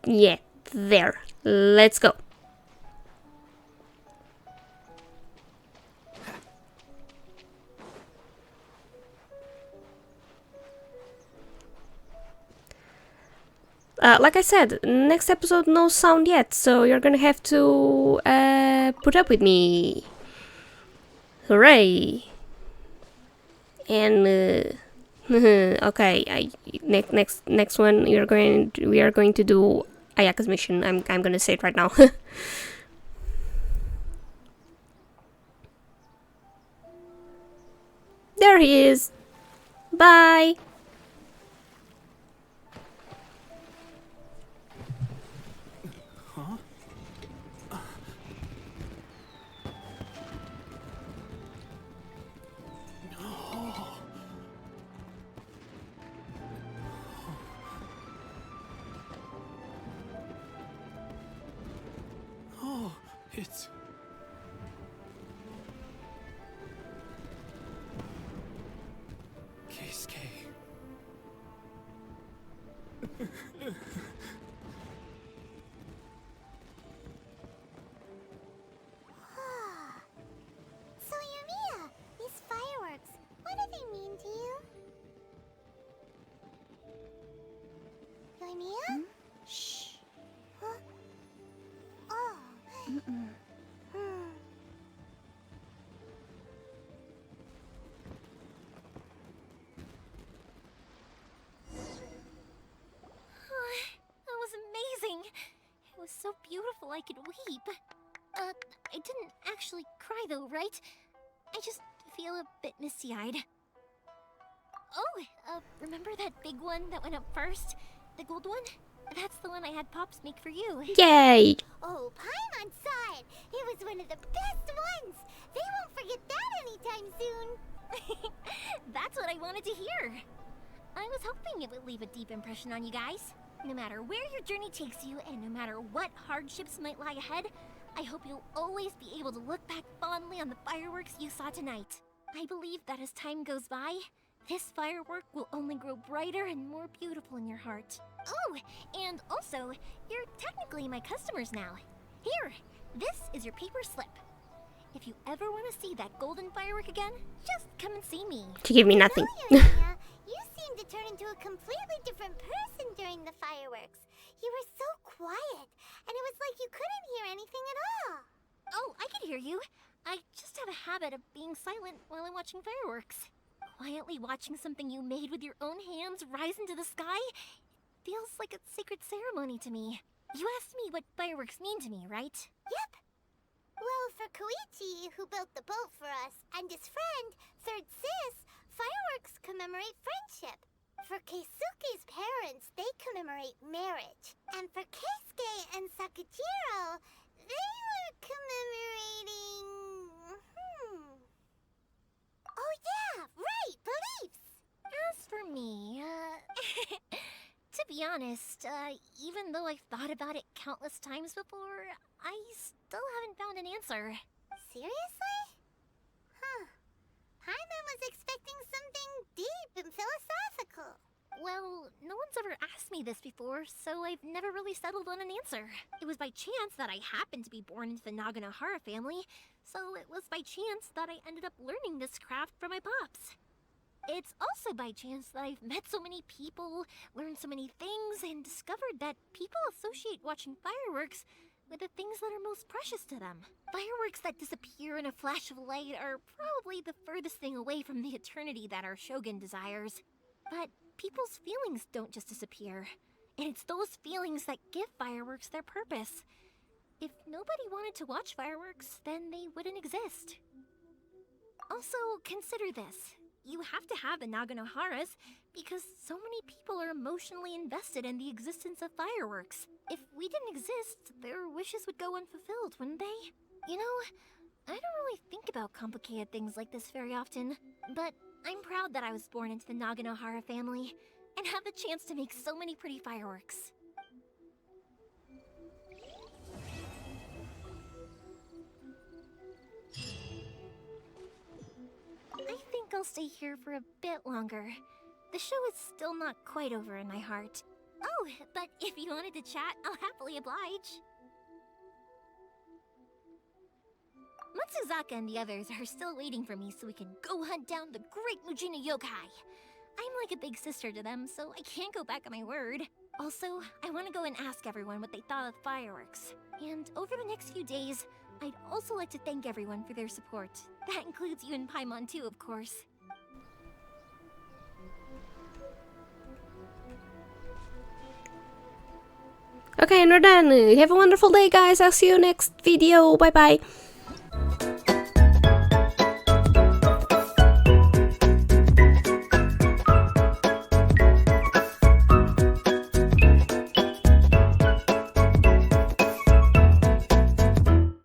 Yeah, there. Let's go. Like I said, next episode no sound yet, so you're gonna have to put up with me. Hooray! And okay, next one we are going to do Ayaka's mission. I'm gonna say it right now. There he is. Bye. It's... Keisuke. So Yoimiya, these fireworks, what do they mean to you? Yoimiya? Shh. Huh? Oh. so beautiful I could weep. I didn't actually cry though, right? I just feel a bit misty-eyed. Oh, remember that big one that went up first? The gold one? That's the one I had Pops make for you. Yay! Oh, Paimon saw it! It was one of the best ones! They won't forget that anytime soon! That's what I wanted to hear! I was hoping it would leave a deep impression on you guys. No matter where your journey takes you, and no matter what hardships might lie ahead, I hope you'll always be able to look back fondly on the fireworks you saw tonight. I believe that as time goes by, this firework will only grow brighter and more beautiful in your heart. Oh, and also, you're technically my customers now. Here, this is your paper slip. If you ever want to see that golden firework again, just come and see me. To give me nothing. You seemed to turn into a completely different person during the fireworks. You were so quiet, and it was like you couldn't hear anything at all. Oh, I can hear you. I just have a habit of being silent while I'm watching fireworks. Quietly watching something you made with your own hands rise into the sky feels like a sacred ceremony to me. You asked me what fireworks mean to me, right? Yep. Well, for Koichi, who built the boat for us, and his friend, Third Sis, fireworks commemorate friendship. For Keisuke's parents, they commemorate marriage. And for Keisuke and Sakujiro, they were commemorating... Oh yeah, right, beliefs! As for me, to be honest, even though I've thought about it countless times before, I still haven't found an answer. Seriously? Huh. Paimon was expecting something deep and philosophical. Well, no one's ever asked me this before, so I've never really settled on an answer. It was by chance that I happened to be born into the Naganohara family, so it was by chance that I ended up learning this craft from my pops. It's also by chance that I've met so many people, learned so many things, and discovered that people associate watching fireworks with the things that are most precious to them. Fireworks that disappear in a flash of light are probably the furthest thing away from the eternity that our shogun desires. But people's feelings don't just disappear, and it's those feelings that give fireworks their purpose. If nobody wanted to watch fireworks, then they wouldn't exist. Also, consider this. You have to have the Naganoharas because so many people are emotionally invested in the existence of fireworks. If we didn't exist, their wishes would go unfulfilled, wouldn't they? You know, I don't really think about complicated things like this very often, but I'm proud that I was born into the Naganohara family and have the chance to make so many pretty fireworks. I think I'll stay here for a bit longer. The show is still not quite over in my heart. Oh, but if you wanted to chat, I'll happily oblige. Matsuzaka and the others are still waiting for me so we can go hunt down the great Mujina yokai. I'm like a big sister to them, so I can't go back on my word. Also, I want to go and ask everyone what they thought of the fireworks. And over the next few days, I'd also like to thank everyone for their support. That includes you and Paimon too, of course. Okay, and we're done. Have a wonderful day, guys. I'll see you next video. Bye bye.